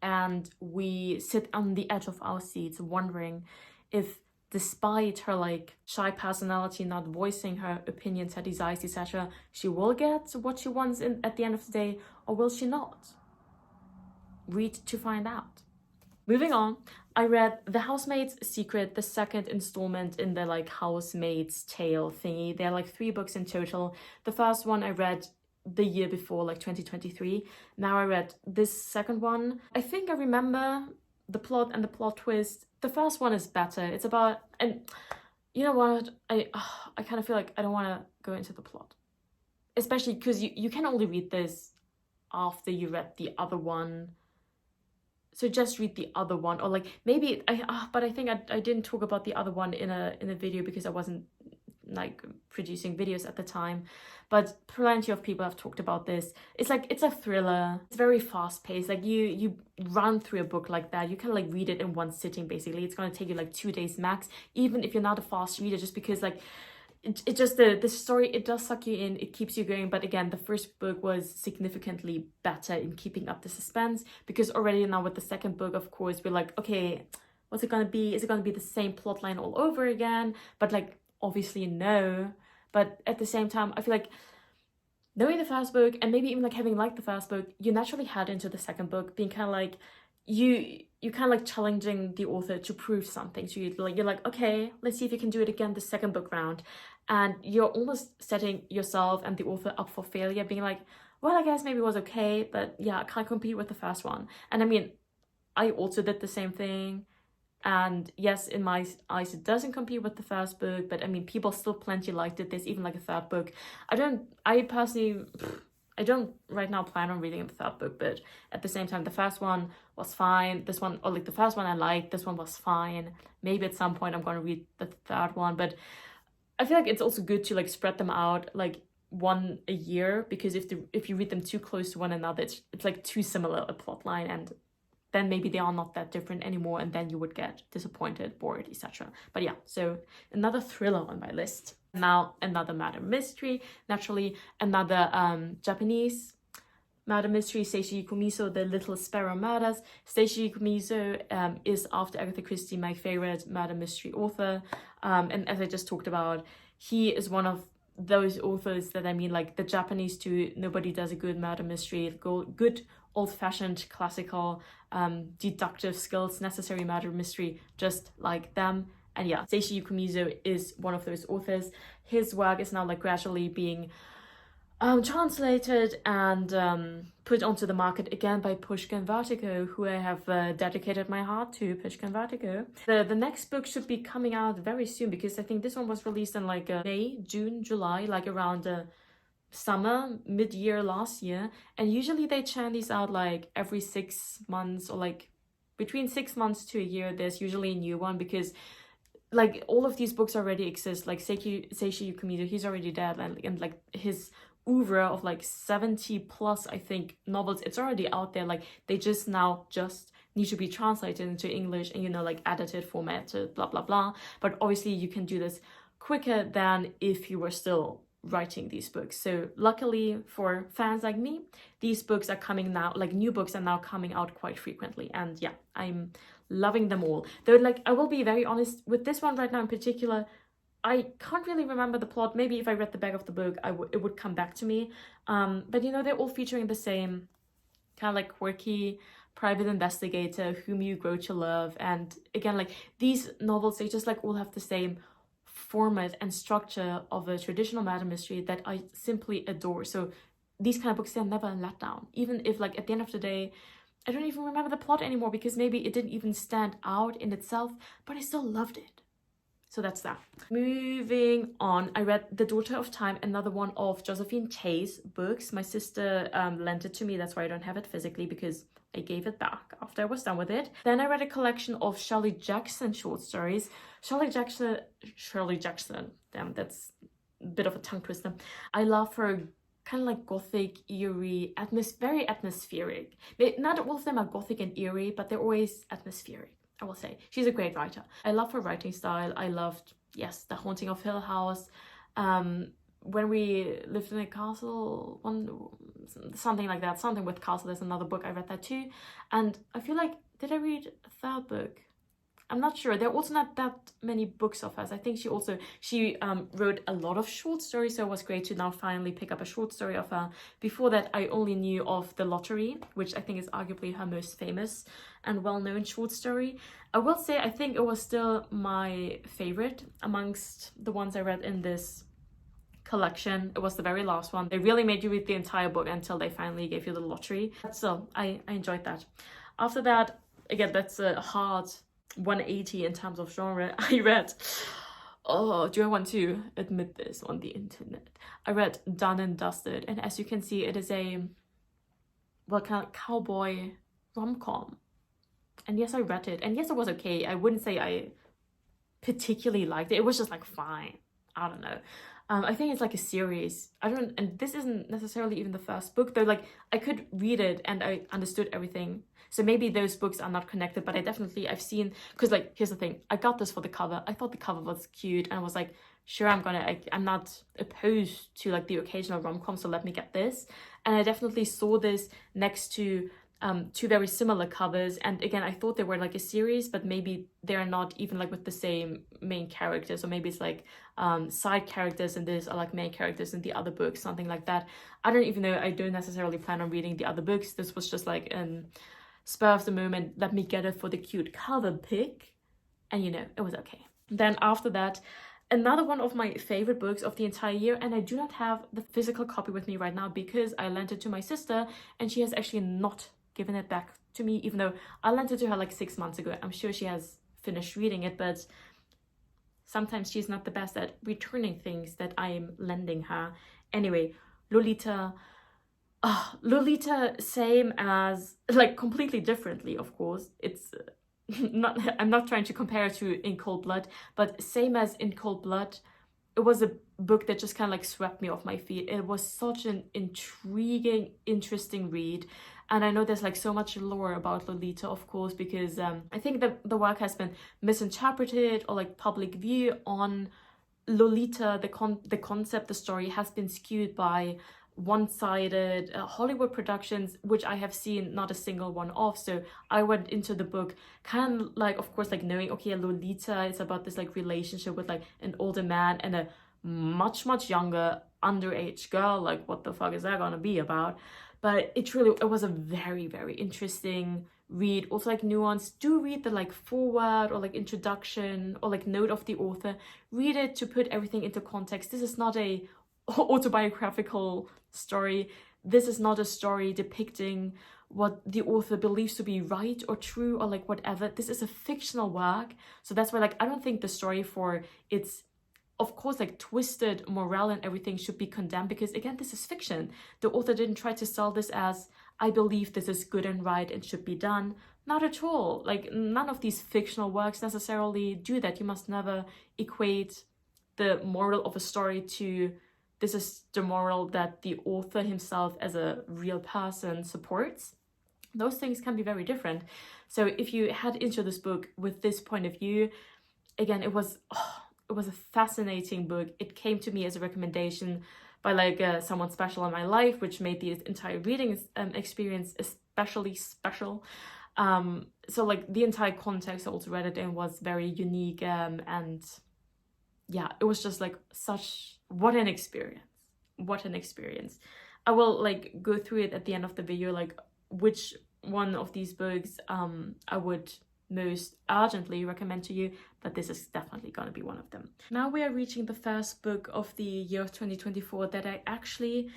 Speaker 1: and we sit on the edge of our seats wondering if, despite her like shy personality, not voicing her opinions, her desires, etc., she will get what she wants at the end of the day, or will she not? Read to find out. Moving on, I read The Housemaid's Secret, the second installment in the like Housemaid's Tale thingy. There are like 3 books in total. The first one I read the year before, like 2023. Now I read this second one. I think I remember the plot and the plot twist. The first one is better. It's about, and you know what, I kind of feel like I don't want to go into the plot, especially because you can only read this after you read the other one. So just read the other one, or like maybe but I think I didn't talk about the other one in a video because I wasn't like producing videos at the time. But plenty of people have talked about this. It's like, it's a thriller. It's very fast paced. Like you run through a book like that, you can like read it in one sitting basically. It's gonna take you like 2 days max, even if you're not a fast reader, just because like it just the story, it does suck you in, it keeps you going. But again, the first book was significantly better in keeping up the suspense, because already now with the second book, of course, we're like, okay, what's it gonna be? Is it gonna be the same plot line all over again? But like, obviously no. But at the same time, I feel like knowing the first book, and maybe even like having liked the first book, you naturally head into the second book being kind of like, you kind of like challenging the author to prove something. So you're like, okay, let's see if you can do it again the second book round. And you're almost setting yourself and the author up for failure, being like, well, I guess maybe it was okay, but yeah, I can't compete with the first one. And I mean, I also did the same thing. And yes, in my eyes, it doesn't compete with the first book, but I mean, people still plenty liked it. There's even like a third book. I personally don't right now plan on reading the third book, but at the same time, the first one was fine. This one, or like the first one I liked, this one was fine. Maybe at some point I'm going to read the third one, but I feel like it's also good to like spread them out like one a year, because if you read them too close to one another, it's like too similar a plot line, and then maybe they are not that different anymore, and then you would get disappointed, bored, etc. But yeah, so another thriller on my list. Now another murder mystery, naturally another Japanese murder mystery, Seishi Kumiso, The Little Sparrow Murders. Seishi Kumiso is, after Agatha Christie, my favorite murder mystery author. And as I just talked about, he is one of those authors that, I mean, like the Japanese too, nobody does a good murder mystery, good old-fashioned classical deductive skills necessary murder mystery just like them. And yeah, Seishi Kumiso is one of those authors. His work is now like gradually being translated and put onto the market again by Pushkin Vertigo, who I have dedicated my heart to, Pushkin Vertigo. The next book should be coming out very soon, because I think this one was released in like May, June, July, like around summer, mid-year last year. And usually they churn these out like every 6 months, or like between 6 months to a year. There's usually a new one, because like all of these books already exist. Like Seishi Kumiso, he's already dead, and like his oeuvre of like 70 plus, I think, novels, it's already out there. Like they just need to be translated into English and, you know, like edited, formatted, blah blah blah. But obviously you can do this quicker than if you were still writing these books. So luckily for fans like me, these books are coming now, like new books are now coming out quite frequently, and yeah, I'm loving them all. Though, like, I will be very honest with this one right now in particular, I can't really remember the plot. Maybe if I read the back of the book, it would come back to me. But you know, they're all featuring the same kind of like quirky private investigator whom you grow to love. And again, like these novels, they just like all have the same format and structure of a traditional murder mystery that I simply adore. So these kind of books, they're never let down. Even if like at the end of the day, I don't even remember the plot anymore, because maybe it didn't even stand out in itself, but I still loved it. So that's that. Moving on, I read The Daughter of Time, another one of Josephine Tey's books. My sister lent it to me. That's why I don't have it physically, because I gave it back after I was done with it. Then I read a collection of Shirley Jackson short stories. Shirley Jackson, damn, that's a bit of a tongue twister. I love her kind of like gothic, eerie, very atmospheric. Not all of them are gothic and eerie, but they're always atmospheric, I will say. She's a great writer. I love her writing style. I loved yes, The Haunting of Hill House, When We Lived in a Castle, something like that, something with castle. There's another book, I read that too. And I feel like, did I read a third book? I'm not sure. There are also not that many books of hers. I think she wrote a lot of short stories, so it was great to now finally pick up a short story of her. Before that, I only knew of The Lottery, which I think is arguably her most famous and well-known short story. I will say I think it was still my favorite amongst the ones I read in this collection. It was the very last one. They really made you read the entire book until they finally gave you The Lottery. But still, I enjoyed that. After that, again, that's a hard 180 in terms of genre. I read, oh, do I want to admit this on the internet? I read Done and Dusted, and as you can see, it is a, well, kind of cowboy rom-com. And yes, I read it, and yes, it was okay. I wouldn't say I particularly liked it. It was just like fine. I don't know. I think it's like a series. And this isn't necessarily even the first book, though. Like, I could read it and I understood everything. So maybe those books are not connected, but I've seen, because like, here's the thing, I got this for the cover. I thought the cover was cute, and I was like, sure, I'm not opposed to like the occasional rom-com, so let me get this. And I definitely saw this next to two very similar covers, and again, I thought they were like a series, but maybe they're not even like with the same main characters, or maybe it's like side characters in this are like main characters in the other books, something like that. I don't even know. I don't necessarily plan on reading the other books. This was just like an spur of the moment, let me get it for the cute cover pick, and you know, it was okay. Then after that, another one of my favorite books of the entire year, and I do not have the physical copy with me right now because I lent it to my sister and she has actually not given it back to me, even though I lent it to her like 6 months ago. I'm sure she has finished reading it, but sometimes she's not the best at returning things that I'm lending her. Anyway, Lolita. Lolita, same as, like, completely differently, of course. It's not, I'm not trying to compare it to In Cold Blood, but same as In Cold Blood, it was a book that just kind of like swept me off my feet. It was such an intriguing, interesting read. And I know there's like so much lore about Lolita, of course, because I think that the work has been misinterpreted, or like public view on Lolita, the concept, the story has been skewed by one-sided Hollywood productions, which I have seen not a single one of. So I went into the book kind of like, of course, like knowing, okay, Lolita is about this like relationship with like an older man and a much younger underage girl. Like, what the fuck is that gonna be about? But it was a very interesting read. Also like nuanced. Do read the like foreword or like introduction or like note of the author. Read it to put everything into context. This is not a autobiographical story. This is not a story depicting what the author believes to be right or true or like whatever. This is a fictional work. So that's why like I don't think the story for its, of course, like twisted morale and everything should be condemned, because again, this is fiction. The author didn't try to sell this as, I believe this is good and right and should be done. Not at all. Like, none of these fictional works necessarily do that. You must never equate the moral of a story to, this is the moral that the author himself as a real person supports. Those things can be very different. So if you head into this book with this point of view, again, it was a fascinating book. It came to me as a recommendation by like someone special in my life, which made the entire reading experience especially special. So like the entire context I also read it in was very unique, and yeah, it was just like what an experience. I will like go through it at the end of the video, like which one of these books I would most urgently recommend to you, but this is definitely going to be one of them. Now we are reaching the first book of the year of 2024 that I actually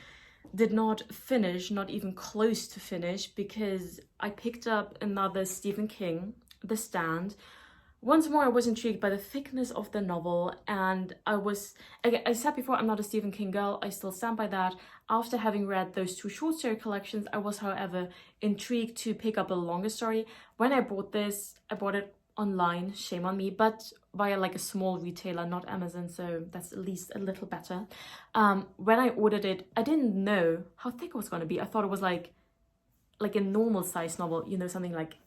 Speaker 1: did not finish, not even close to finish, because I picked up another Stephen King, The Stand. Once more, I was intrigued by the thickness of the novel, and I said before, I'm not a Stephen King girl. I still stand by that. After having read those two short story collections, I was, however, intrigued to pick up a longer story. When I bought this, I bought it online, shame on me, but via like a small retailer, not Amazon, so that's at least a little better. When I ordered it, I didn't know how thick it was going to be. I thought it was like a normal size novel, you know, something like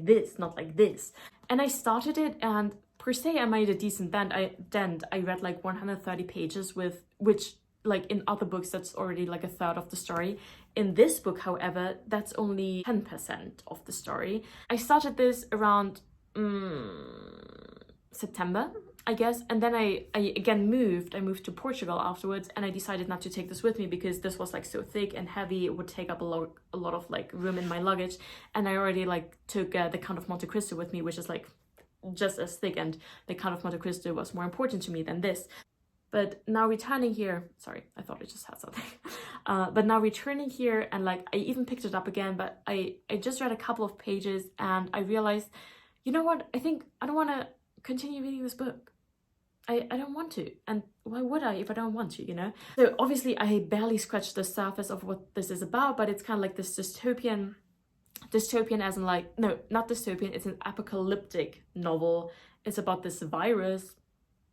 Speaker 1: this, not like this. And I started it, and per se, I made a decent dent. I read like 130 pages, with which, like in other books, that's already like a third of the story. In this book, however, that's only 10% of the story. I started this around September, I guess, and then I again moved. I moved to Portugal afterwards, and I decided not to take this with me because this was like so thick and heavy. It would take up a lot of like room in my luggage, and I already like took the Count of Monte Cristo with me, which is like just as thick, and the Count of Monte Cristo was more important to me than this. But now returning here, sorry, I thought I just had something. But now returning here, and like I even picked it up again, but I just read a couple of pages and I realized, you know what, I think I don't want to continue reading this book. I don't want to, and why would I if I don't want to, you know? So obviously I barely scratched the surface of what this is about, but it's kind of like this dystopian as in like, no, not dystopian, it's an apocalyptic novel. It's about this virus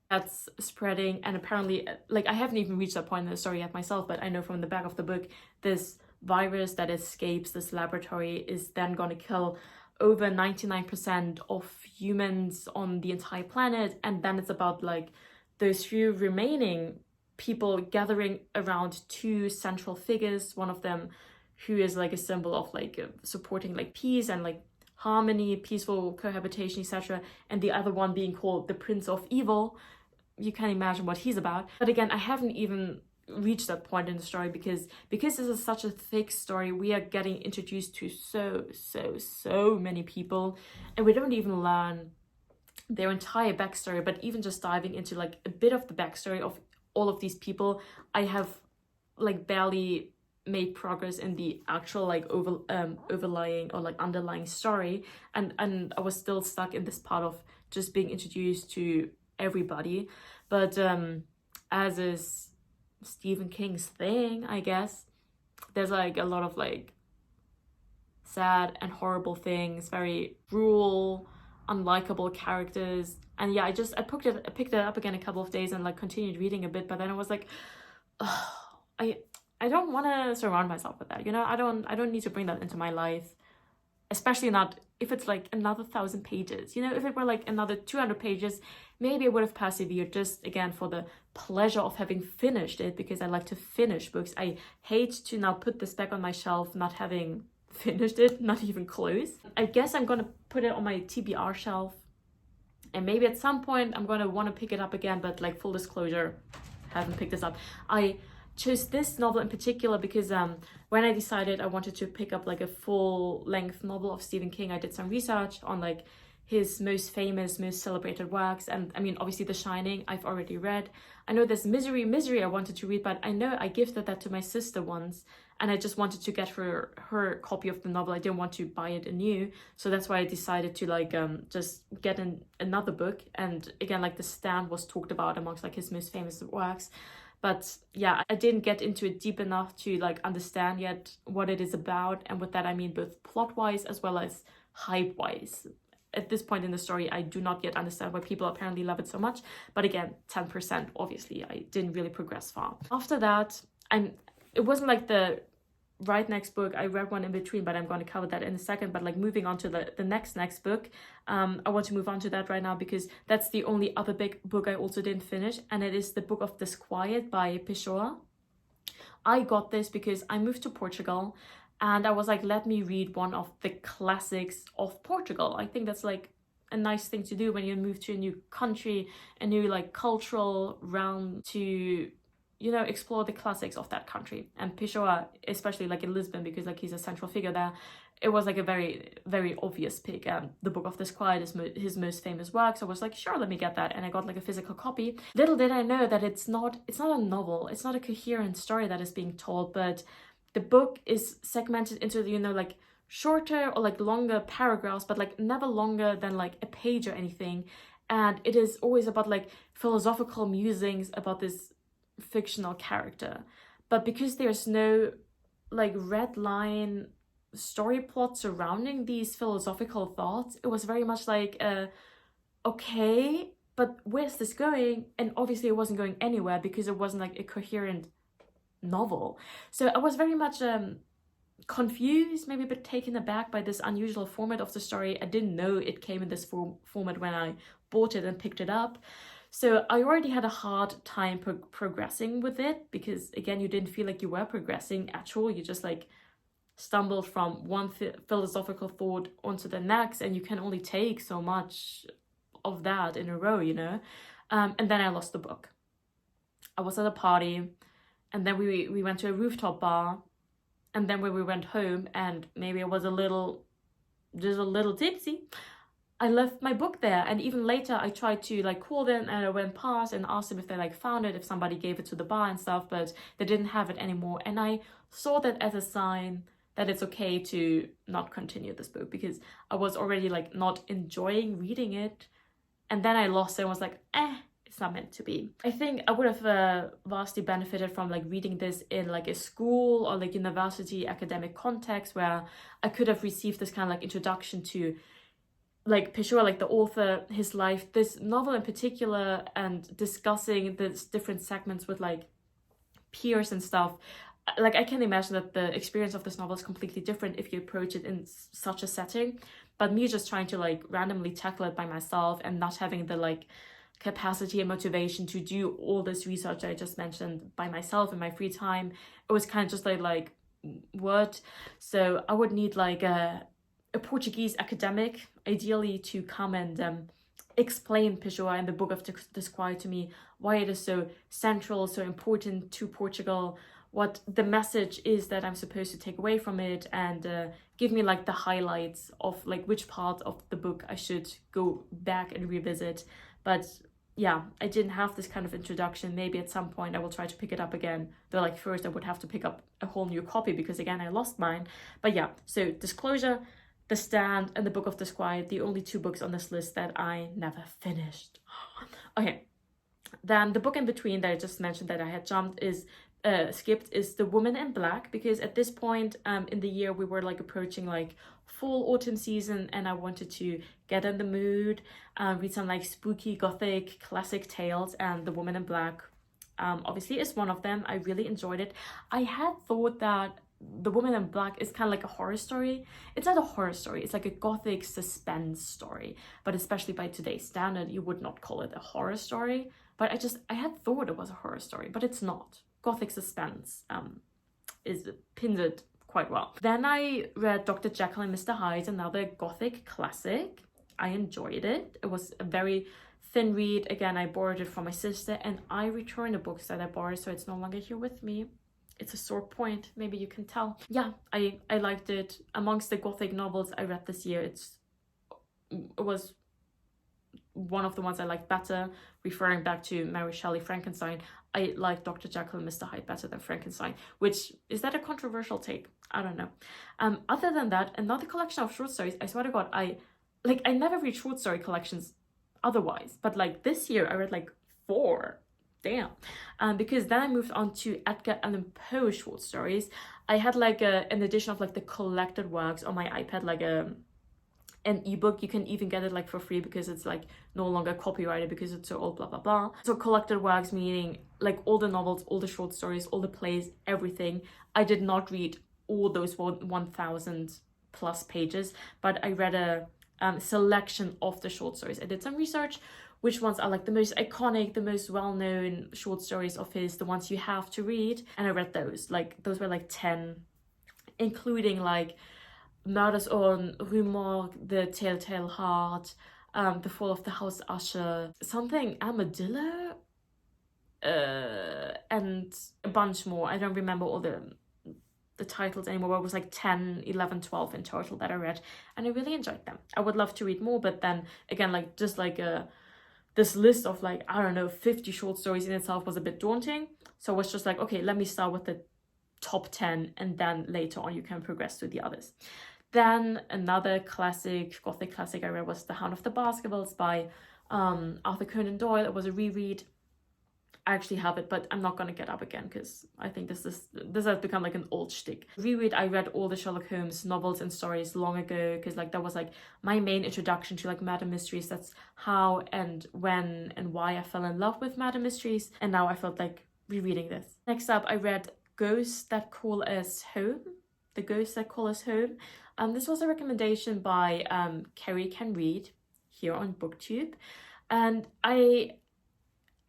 Speaker 1: that's spreading, and apparently, like, I haven't even reached that point in the story yet myself, but I know from the back of the book, this virus that escapes this laboratory is then going to kill over 99% of humans on the entire planet. And then it's about like those few remaining people gathering around two central figures, one of them who is like a symbol of like supporting like peace and like harmony, peaceful cohabitation, etc., and the other one being called the Prince of Evil. You can imagine what he's about. But again, I haven't even reached that point in the story because this is such a thick story. We are getting introduced to so many people, and we don't even learn their entire backstory. But even just diving into like a bit of the backstory of all of these people, I have like barely made progress in the actual like overlying or like underlying story, and I was still stuck in this part of just being introduced to everybody. But as is Stephen King's thing, I guess, there's like a lot of like sad and horrible things, very cruel, unlikable characters. And yeah, I picked it up again a couple of days and like continued reading a bit, but then I was like, oh, I don't want to surround myself with that, you know? I don't need to bring that into my life, especially not if it's like another 1,000 pages, you know? If it were like another 200 pages, maybe I would have persevered, just again for the pleasure of having finished it, because I like to finish books. I hate to now put this back on my shelf not having finished it, not even close. I guess I'm gonna put it on my TBR shelf, and maybe at some point I'm gonna want to pick it up again, but like full disclosure, haven't picked this up. I chose this novel in particular because when I decided I wanted to pick up like a full-length novel of Stephen King, I did some research on like his most famous, most celebrated works. And I mean, obviously The Shining I've already read. I know there's Misery I wanted to read, but I know I gifted that to my sister once, and I just wanted to get her copy of the novel. I didn't want to buy it anew, so that's why I decided to like just get another book. And again, like The Stand was talked about amongst like his most famous works. But yeah, I didn't get into it deep enough to like understand yet what it is about. And with that, I mean both plot-wise as well as hype-wise. At this point in the story, I do not yet understand why people apparently love it so much. But again, 10%, obviously, I didn't really progress far. After that, it wasn't like the right next book. I read one in between, but I'm going to cover that in a second. But like moving on to the next book, I want to move on to that right now because that's the only other big book I also didn't finish, and it is the Book of Disquiet by Pessoa. I got this because I moved to Portugal, and I was like, let me read one of the classics of Portugal. I think that's like a nice thing to do when you move to a new country, a new like cultural realm, to, you know, explore the classics of that country. And Pessoa, especially like in Lisbon, because like he's a central figure there, it was like a very, very obvious pick. The Book of Disquiet is his most famous work, so I was like, sure, let me get that, and I got like a physical copy. Little did I know that it's not a novel, it's not a coherent story that is being told, but the book is segmented into, you know, like shorter or like longer paragraphs, but like never longer than like a page or anything. And it is always about like philosophical musings about this fictional character. But because there's no like red line story plot surrounding these philosophical thoughts, it was very much like okay, but where's this going? And obviously it wasn't going anywhere because it wasn't like a coherent novel. So I was very much confused, maybe a bit taken aback by this unusual format of the story. I didn't know it came in this format when I bought it and picked it up. So I already had a hard time progressing with it, because again, you didn't feel like you were progressing at all. You just like stumbled from one philosophical thought onto the next, and you can only take so much of that in a row, you know. And then I lost the book. I was at a party, and then we went to a rooftop bar, and then when we went home, and maybe I was just a little tipsy, I left my book there. And even later I tried to like call them, and I went past and asked them if they like found it, if somebody gave it to the bar and stuff, but they didn't have it anymore. And I saw that as a sign that it's okay to not continue this book, because I was already like not enjoying reading it. And then I lost it and was like, it's not meant to be. I think I would have vastly benefited from like reading this in like a school or like university academic context, where I could have received this kind of like introduction to like Peshua, like the author, his life, this novel in particular, and discussing the different segments with like peers and stuff. Like I can imagine that the experience of this novel is completely different if you approach it in such a setting, but me just trying to like randomly tackle it by myself and not having the like capacity and motivation to do all this research I just mentioned by myself in my free time, it was kind of just like what? So I would need like a Portuguese academic, ideally, to come and explain Peshua and the Book of Disquiet to me, why it is so central, so important to Portugal, what the message is that I'm supposed to take away from it, and give me like the highlights of like which part of the book I should go back and revisit. But yeah, I didn't have this kind of introduction. Maybe at some point I will try to pick it up again, though like first I would have to pick up a whole new copy, because again I lost mine. But yeah, so Disclosure, The Stand, and the Book of Disquiet, the only 2 books on this list that I never finished. Okay, then the book in between that I just mentioned that I had skipped is The Woman in Black, because at this point in the year we were like approaching like fall autumn season, and I wanted to get in the mood, read some like spooky Gothic classic tales, and The Woman in Black obviously is one of them. I really enjoyed it. I had thought that The Woman in Black is kind of like a horror story. It's not a horror story, it's like a Gothic suspense story, but especially by today's standard you would not call it a horror story. But I had thought it was a horror story, but it's not. Gothic suspense is pinned it quite well. Then I read Dr. Jekyll and Mr. Hyde, another Gothic classic. I enjoyed it. It was a very thin read. Again, I borrowed it from my sister, and I returned the books that I borrowed, so it's no longer here with me. It's a sore point, maybe you can tell. Yeah, I liked it. Amongst the Gothic novels I read this year, it was one of the ones I liked better. Referring back to Mary Shelley Frankenstein, I like Dr. Jekyll and Mr. Hyde better than Frankenstein, which is that a controversial take? I don't know. Other than that, another collection of short stories. I swear to God, I never read short story collections otherwise, but like this year I read like 4. Damn. Because then I moved on to Edgar Allan Poe short stories. I had like an edition of like the collected works on my iPad, like an ebook. You can even get it like for free because it's like no longer copyrighted because it's so old, blah blah blah. So collected works meaning like all the novels, all the short stories, all the plays, everything. I did not read all those 1,000 plus pages, but I read a selection of the short stories. I did some research, which ones are like the most iconic, the most well-known short stories of his, the ones you have to read, and I read those. Like those were like 10, including like Murders on Rue Morgue, The Telltale Heart, The Fall of the House Usher, something Armadillo, and a bunch more. I don't remember all the titles anymore, but it was like 10, 11, 12 in total that I read, and I really enjoyed them. I would love to read more, but then again, like just like this list of like, I don't know, 50 short stories in itself was a bit daunting. So I was just like, okay, let me start with the top 10, and then later on you can progress to the others. Then another classic, Gothic classic I read was The Hound of the Baskervilles by Arthur Conan Doyle. It was a reread. I actually have it, but I'm not gonna get up again because I think this has become like an old shtick. Reread, I read all the Sherlock Holmes novels and stories long ago because like that was like my main introduction to like murder mysteries. That's how and when and why I fell in love with murder mysteries, and now I felt like rereading this. Next up, I read Ghosts That Call Us Home, The Ghosts That Call Us Home. This was a recommendation by Carrie Can Read here on BookTube, and I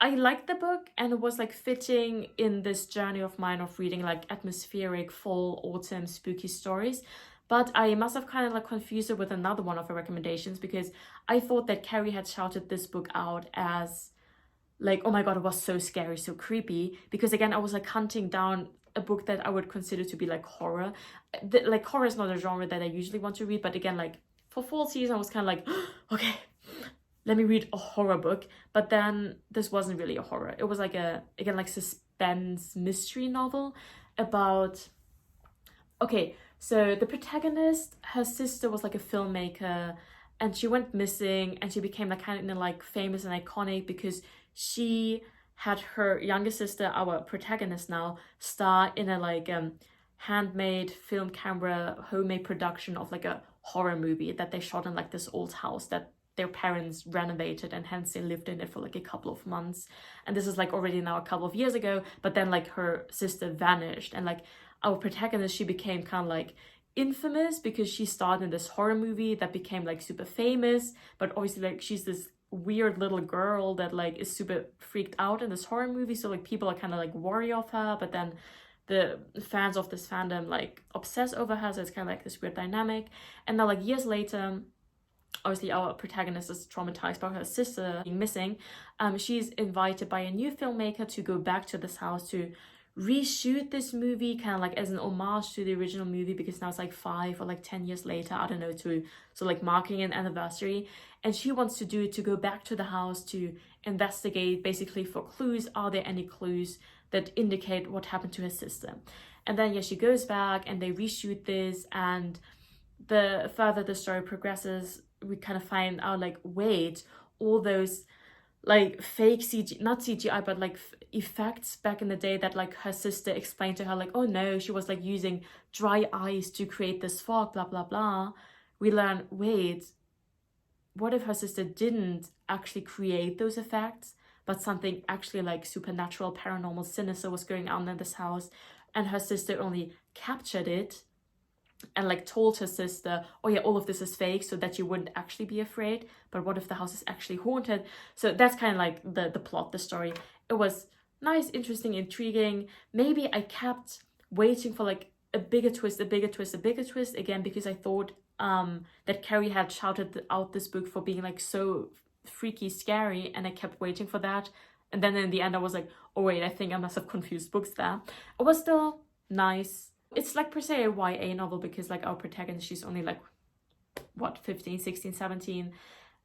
Speaker 1: liked the book, and it was like fitting in this journey of mine of reading like atmospheric fall, autumn, spooky stories. But I must have kind of like confused it with another one of her recommendations, because I thought that Carrie had shouted this book out as like, oh my god, it was so scary, so creepy. Because again, I was like hunting down a book that I would consider to be like horror. Like horror is not a genre that I usually want to read, but again, like for fall season, I was kind of like, okay, let me read a horror book. But then this wasn't really a horror. It was like a, again, like suspense mystery novel about, okay, so the protagonist, her sister was like a filmmaker, and she went missing, and she became like kind of like famous and iconic because she had her younger sister, our protagonist now, star in a like handmade film camera homemade production of like a horror movie that they shot in like this old house that their parents renovated, and hence they lived in it for like a couple of months. And this is like already now a couple of years ago, but then like her sister vanished, and like our protagonist, she became kind of like infamous because she starred in this horror movie that became like super famous. But obviously like she's this weird little girl that like is super freaked out in this horror movie, so like people are kind of like wary of her, but then the fans of this fandom like obsess over her, so it's kind of like this weird dynamic. And now like years later, obviously our protagonist is traumatized by her sister being missing. She's invited by a new filmmaker to go back to this house to reshoot this movie, kind of like as an homage to the original movie, because now it's like 5 or like 10 years later, I don't know, to so like marking an anniversary. And she wants to do it to go back to the house to investigate basically for clues. Are there any clues that indicate what happened to her sister? And then yeah, she goes back and they reshoot this, and the further the story progresses, we kind of find out like, wait, all those like fake CG, not CGI, but like effects back in the day that like her sister explained to her, like, oh no, she was like using dry ice to create this fog, blah blah blah. We learn, wait, what if her sister didn't actually create those effects, but something actually like supernatural, paranormal, sinister was going on in this house, and her sister only captured it and like told her sister, oh yeah, all of this is fake, so that you wouldn't actually be afraid. But what if the house is actually haunted? So that's kind of like the plot, the story. It was nice, interesting, intriguing. Maybe I kept waiting for like a bigger twist, a bigger twist, a bigger twist, again, because I thought that Carrie had shouted out this book for being like so freaky, scary, and I kept waiting for that. And then in the end I was like, oh wait, I think I must have confused books there. It was still nice. It's like per se a YA novel, because like our protagonist, she's only like what, 15, 16, 17,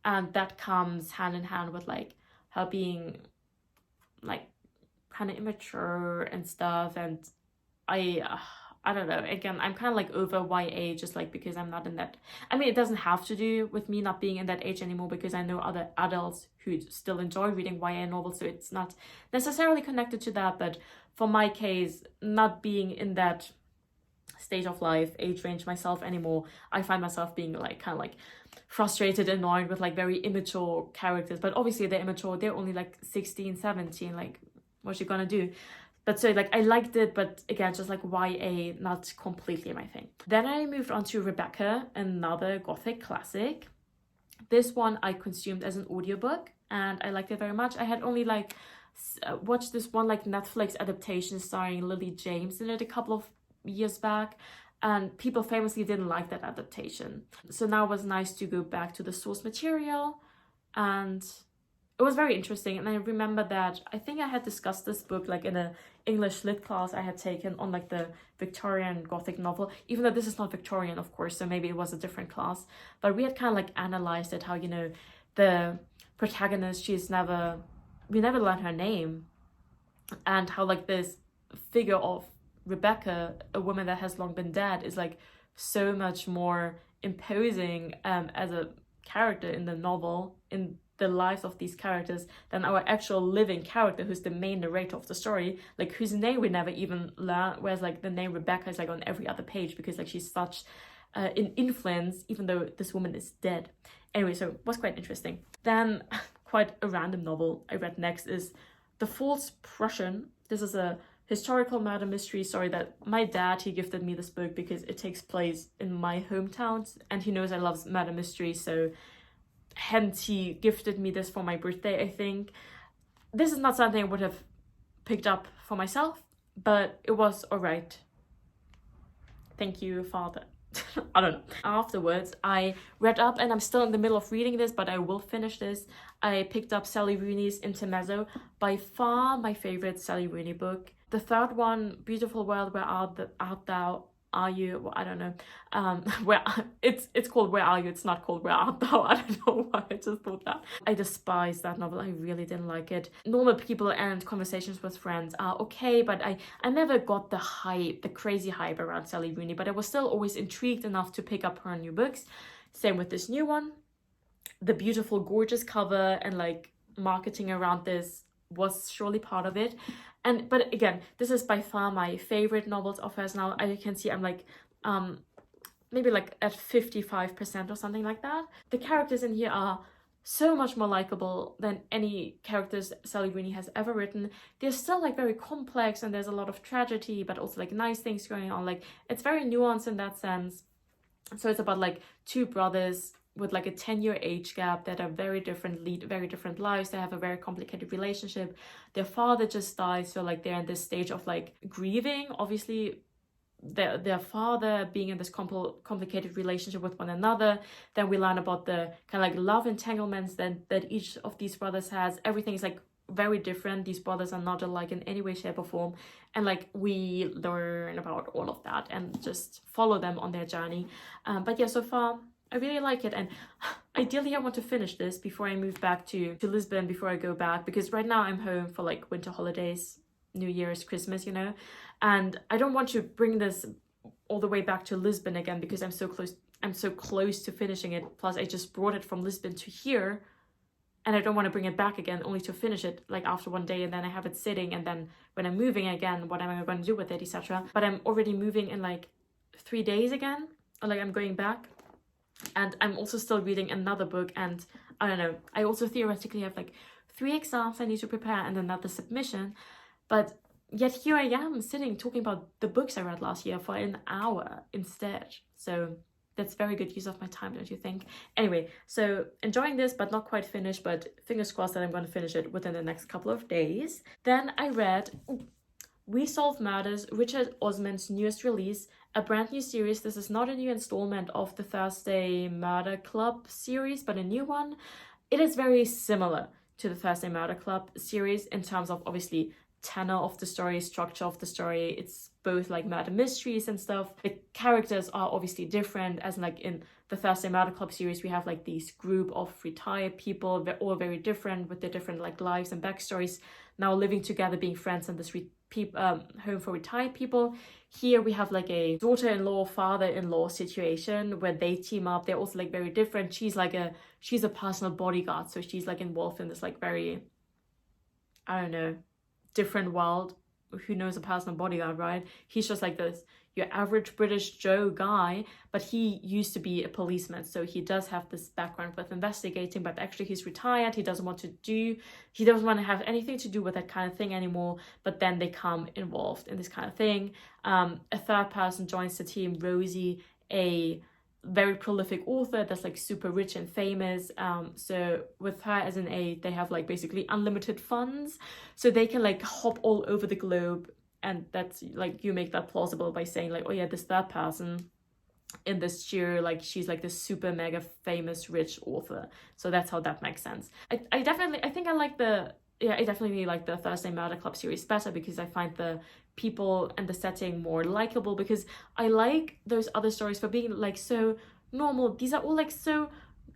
Speaker 1: and that comes hand in hand with like her being like kind of immature and stuff. And I don't know, again, I'm kind of like over YA, just like because I'm not in that, I mean, it doesn't have to do with me not being in that age anymore, because I know other adults who still enjoy reading YA novels, so it's not necessarily connected to that. But for my case, not being in that stage of life, age range myself anymore, I find myself being like kind of like frustrated, annoyed with like very immature characters. But obviously they're immature, they're only like 16, 17, like what's she gonna do? But so like I liked it, but again, just like YA, not completely my thing. Then I moved on to Rebecca, another Gothic classic. This one I consumed as an audiobook, and I liked it very much. I had only like watched this one like Netflix adaptation starring Lily James in it a couple of years back, and people famously didn't like that adaptation. So now it was nice to go back to the source material, and it was very interesting. And I remember that I think I had discussed this book like in a English lit class I had taken on like the Victorian Gothic novel, even though this is not Victorian, of course, so maybe it was a different class. But we had kind of like analyzed it, how, you know, the protagonist, we never learned her name, and how like this figure of Rebecca, a woman that has long been dead, is like so much more imposing as a character in the novel, in the lives of these characters, than our actual living character, who's the main narrator of the story, like whose name we never even learn, whereas like the name Rebecca is like on every other page, because like she's such an influence, even though this woman is dead. Anyway, so it was quite interesting. Then quite a random novel I read next is The False Prussian. This is a historical murder mystery story that my dad, he gifted me this book because it takes place in my hometown, and he knows I love murder mystery, so hence he gifted me this for my birthday, I think. This is not something I would have picked up for myself, but it was alright. Thank you, Father. I don't know. Afterwards, I read up, and I'm still in the middle of reading this, but I will finish this. I picked up Sally Rooney's Intermezzo, by far my favorite Sally Rooney book. The third one, Beautiful World, Where Art Thou? Are You? Well, I don't know. Where it's called Where Are You? It's not called Where Art Thou? I don't know why I just thought that. I despise that novel. I really didn't like it. Normal People and Conversations with Friends are okay, but I never got the hype, the crazy hype around Sally Rooney, but I was still always intrigued enough to pick up her new books. Same with this new one. The beautiful, gorgeous cover and like marketing around this was surely part of it. But again, this is by far my favorite novels of hers now. As you can see, I'm like maybe like at 55% or something like that. The characters in here are so much more likable than any characters Sally Rooney has ever written. They're still like very complex, and there's a lot of tragedy, but also like nice things going on. Like, it's very nuanced in that sense. So it's about like two brothers with like a 10-year age gap that are very different, lead very different lives. They have a very complicated relationship. Their father just died, so like they're in this stage of like grieving, obviously their father being in this complicated relationship with one another. Then we learn about the kind of like love entanglements that each of these brothers has. Everything is like very different. These brothers are not alike in any way, shape or form, and like we learn about all of that and just follow them on their journey. But yeah, so far I really like it, and ideally I want to finish this before I move back to Lisbon, before I go back, because right now I'm home for like winter holidays, New Year's, Christmas, you know, and I don't want to bring this all the way back to Lisbon again because I'm so close to finishing it. Plus I just brought it from Lisbon to here, and I don't want to bring it back again only to finish it like after one day, and then I have it sitting, and then when I'm moving again, what am I going to do with it, etc. But I'm already moving in like 3 days again, or like I'm going back. And I'm also still reading another book, and I don't know, I also theoretically have like 3 exams I need to prepare and another submission, but yet here I am sitting talking about the books I read last year for an hour instead. So that's very good use of my time, don't you think? Anyway, so enjoying this, but not quite finished, but fingers crossed that I'm going to finish it within the next couple of days. Then I read We Solve Murders, Richard Osman's newest release, a brand new series. This is not a new installment of the Thursday Murder Club series, but a new one. It is very similar to the Thursday Murder Club series in terms of obviously tenor of the story, structure of the story. It's both like murder mysteries and stuff. The characters are obviously different, as like in the Thursday Murder Club series we have like these group of retired people. They're all very different with their different like lives and backstories, now living together, being friends in this home for retired people. Here we have like a daughter-in-law, father-in-law situation where they team up. They're also like very different. She's a personal bodyguard, so she's like involved in this like very, I don't know, different world. Who knows a personal bodyguard, right? He's just like this your average British Joe guy, but he used to be a policeman, so he does have this background with investigating, but actually he's retired. He doesn't want to have anything to do with that kind of thing anymore, but then they come involved in this kind of thing. A third person joins the team, Rosie, a very prolific author that's like super rich and famous. So with her as an aide, they have like basically unlimited funds, so they can like hop all over the globe. And that's like, you make that plausible by saying like, oh yeah, this third person in this cheer, like she's like this super mega famous rich author. So that's how that makes sense. I definitely like the Thursday Murder Club series better because I find the people and the setting more likable, because I like those other stories for being like so normal. These are all like so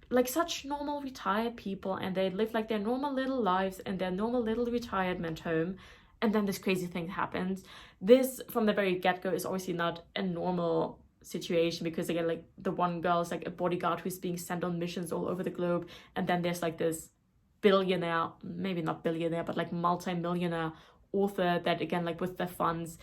Speaker 1: like such normal retired people, and they live like their normal little lives in their normal little retirement home, and then this crazy thing happens. This from the very get-go is obviously not a normal situation, because again, like the one girl is like a bodyguard who's being sent on missions all over the globe, and then there's like this billionaire, maybe not billionaire, but like multi-millionaire author that again, like with the funds,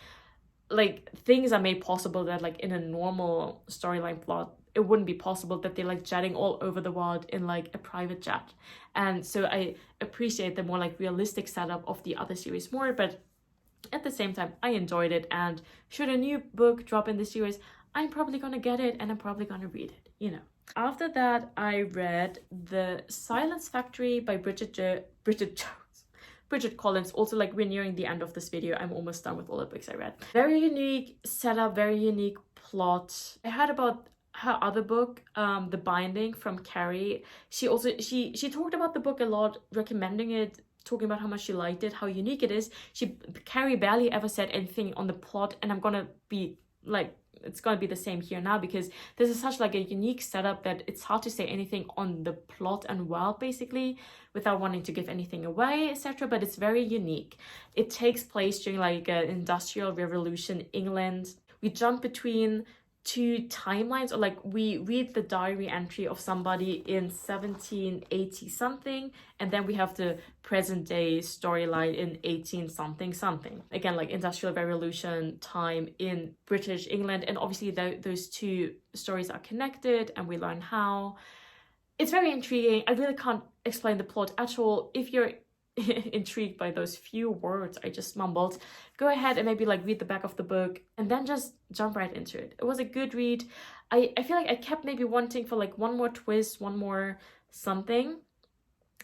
Speaker 1: like things are made possible that like in a normal storyline plot it wouldn't be possible, that they're like jetting all over the world in like a private jet. And so I appreciate the more like realistic setup of the other series more, but At the same time, I enjoyed it, and should a new book drop in the series, I'm probably gonna get it and I'm probably gonna read it, you know. After that, I read The Silence Factory by Bridget Collins. Also, like, we're nearing the end of this video. I'm almost done with all the books I read. Very unique setup, very unique plot. I heard about her other book, The Binding, from Carrie. She talked about the book a lot, recommending it, talking about how much she liked it, how unique it is. Carrie barely ever said anything on the plot, and I'm gonna be like, it's gonna be the same here now, because this is such like a unique setup that it's hard to say anything on the plot and world, basically, without wanting to give anything away, etc. But it's very unique. It takes place during like Industrial Revolution England. We jump between two timelines, or like we read the diary entry of somebody in 1780 something, and then we have the present day storyline in 18 something something. Again, like Industrial Revolution time in British England, and obviously those two stories are connected, and we learn how. It's very intriguing. I really can't explain the plot at all. If you're intrigued by those few words I just mumbled, go ahead and maybe like read the back of the book and then just jump right into it. It was a good read. I feel like I kept maybe wanting for like one more twist, one more something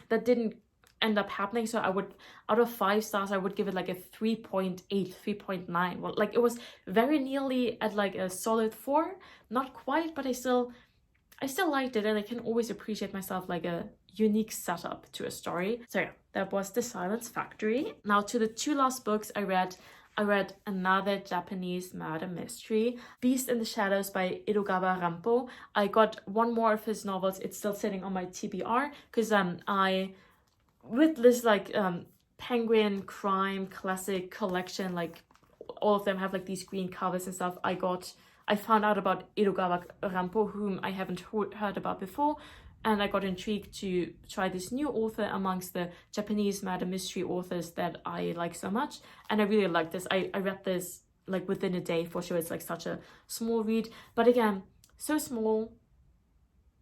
Speaker 1: that didn't end up happening. So I would, out of 5 stars, I would give it like a 3.8, 3.9. Well, like it was very nearly at like a solid 4. Not quite, but I still liked it, and I can always appreciate myself like a unique setup to a story. So yeah, that was The Silence Factory. Now to the 2 last books I read another Japanese murder mystery, Beast in the Shadows by Edogawa Rampo. I got one more of his novels. It's still sitting on my TBR, because I, with this like penguin crime classic collection, like all of them have like these green covers and stuff, I found out about Edogawa Rampo, whom I haven't heard about before, and I got intrigued to try this new author amongst the Japanese murder mystery authors that I like so much, and I really liked this. I read this like within a day for sure. It's like such a small read, but again, so small,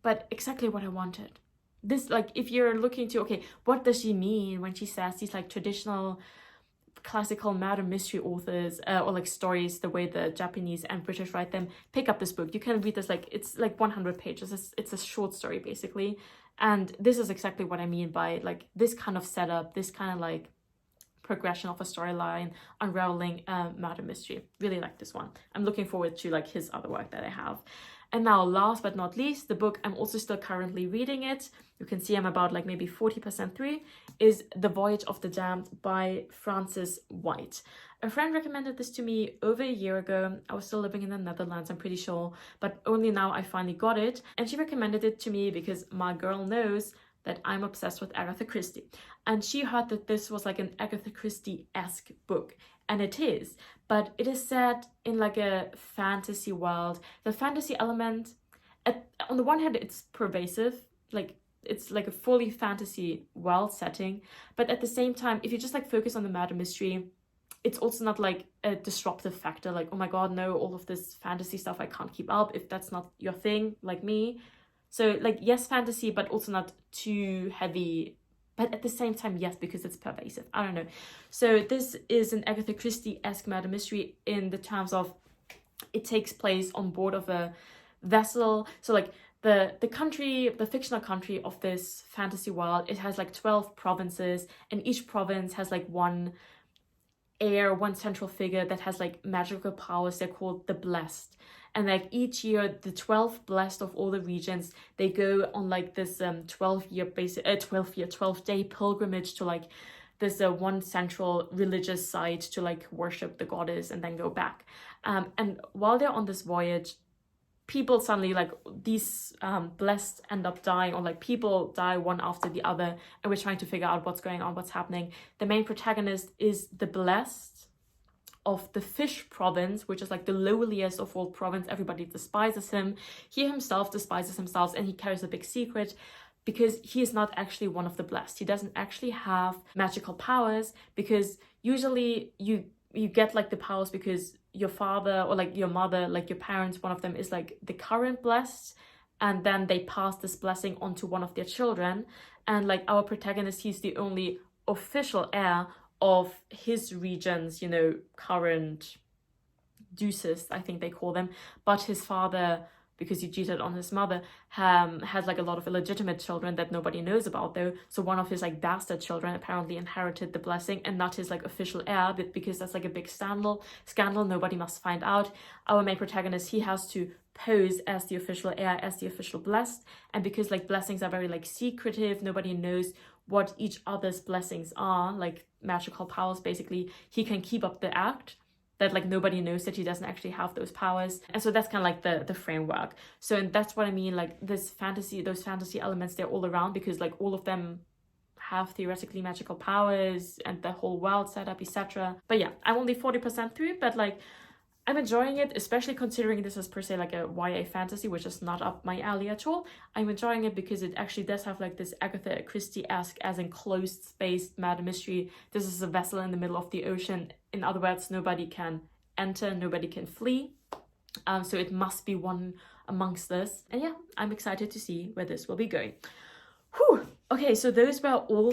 Speaker 1: but exactly what I wanted. This, like, if you're looking to, okay, what does she mean when she says these like traditional classical murder mystery authors or like stories the way the Japanese and British write them, pick up this book. You can read this, like it's like 100 pages. It's a short story basically, and this is exactly what I mean by like this kind of setup, this kind of like progression of a storyline, unraveling a murder mystery. Really like this one. I'm looking forward to like his other work that I have. And now, last but not least, the book I'm also still currently reading it, you can see I'm about like maybe 40% through, is The Voyage of the Damned by Frances White. A friend recommended this to me over a year ago. I was still living in the Netherlands, I'm pretty sure, but only now I finally got it. And she recommended it to me because my girl knows that I'm obsessed with Agatha Christie. And she heard that this was like an Agatha Christie-esque book. And it is, but it is set in like a fantasy world. The fantasy element, on the one hand, it's pervasive, like it's like a fully fantasy world setting, but at the same time, if you just like focus on the murder mystery, it's also not like a disruptive factor, like, oh my god, no, all of this fantasy stuff I can't keep up, if that's not your thing, like me. So like, yes, fantasy, but also not too heavy, but at the same time, yes, because it's pervasive. I don't know. So this is an Agatha Christie-esque murder mystery in the terms of it takes place on board of a vessel. So like the country, the fictional country of this fantasy world, it has like 12 provinces, and each province has like one central figure that has like magical powers. They're called the Blessed. And like each year, the 12 blessed of all the regions, they go on like this 12-day pilgrimage to like this one central religious site to like worship the goddess and then go back. And while they're on this voyage, people suddenly, like these blessed end up dying, or like people die one after the other, and we're trying to figure out what's going on, what's happening. The main protagonist is the Blessed of the Fish province, which is like the lowliest of all province. Everybody despises him. He himself despises himself, and he carries a big secret because he is not actually one of the Blessed. He doesn't actually have magical powers, because usually you get like the powers because your father or like your mother, like your parents, one of them is like the current Blessed, and then they pass this blessing on to one of their children. And like our protagonist, he's the only official heir of his region's, you know, current deuces, I think they call them, but his father, because he cheated on his mother, has like a lot of illegitimate children that nobody knows about though. So one of his like bastard children apparently inherited the blessing and not his like official heir, but because that's like a big scandal, nobody must find out. Our main protagonist, he has to pose as the official heir, as the official blessed, and because like blessings are very like secretive, nobody knows what each other's blessings are, like magical powers basically, he can keep up the act that like nobody knows that he doesn't actually have those powers. And so that's kind of like the framework. So, and that's what I mean, like this fantasy, those fantasy elements, they're all around because like all of them have theoretically magical powers and the whole world set up, etc. But yeah, I'm only 40% through, but like I'm enjoying it, especially considering this is per se like a YA fantasy, which is not up my alley at all. I'm enjoying it because it actually does have like this Agatha Christie-esque, as in closed space murder mystery. This is a vessel in the middle of the ocean. In other words, nobody can enter, nobody can flee. So it must be one amongst this. And yeah, I'm excited to see where this will be going. Whew. Okay, so those were all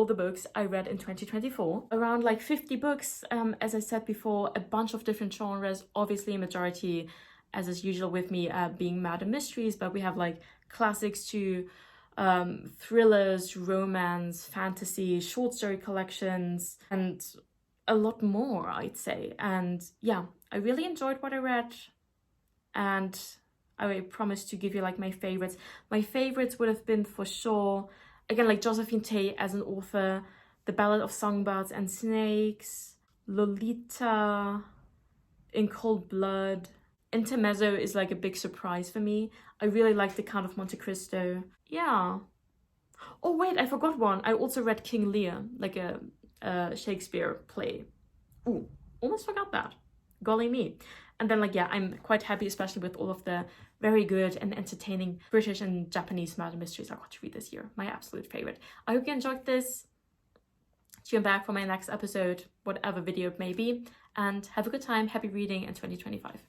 Speaker 1: the books I read in 2024. Around like 50 books, as I said before, a bunch of different genres, obviously a majority, as is usual with me, being murder mysteries, but we have like classics too, thrillers, romance, fantasy, short story collections, and a lot more, I'd say. And yeah, I really enjoyed what I read, and I promised to give you like my favorites. My favorites would have been for sure, again, like Josephine Tey as an author, The Ballad of Songbirds and Snakes, Lolita, In Cold Blood. Intermezzo is like a big surprise for me. I really like The Count of Monte Cristo. Yeah. Oh wait, I forgot one. I also read King Lear, like a Shakespeare play. Ooh, almost forgot that. Golly me. And then like, yeah, I'm quite happy, especially with all of the very good and entertaining British and Japanese murder mysteries I got to read this year. My absolute favorite. I hope you enjoyed this. Tune back for my next episode, whatever video it may be, and have a good time. Happy reading in 2025.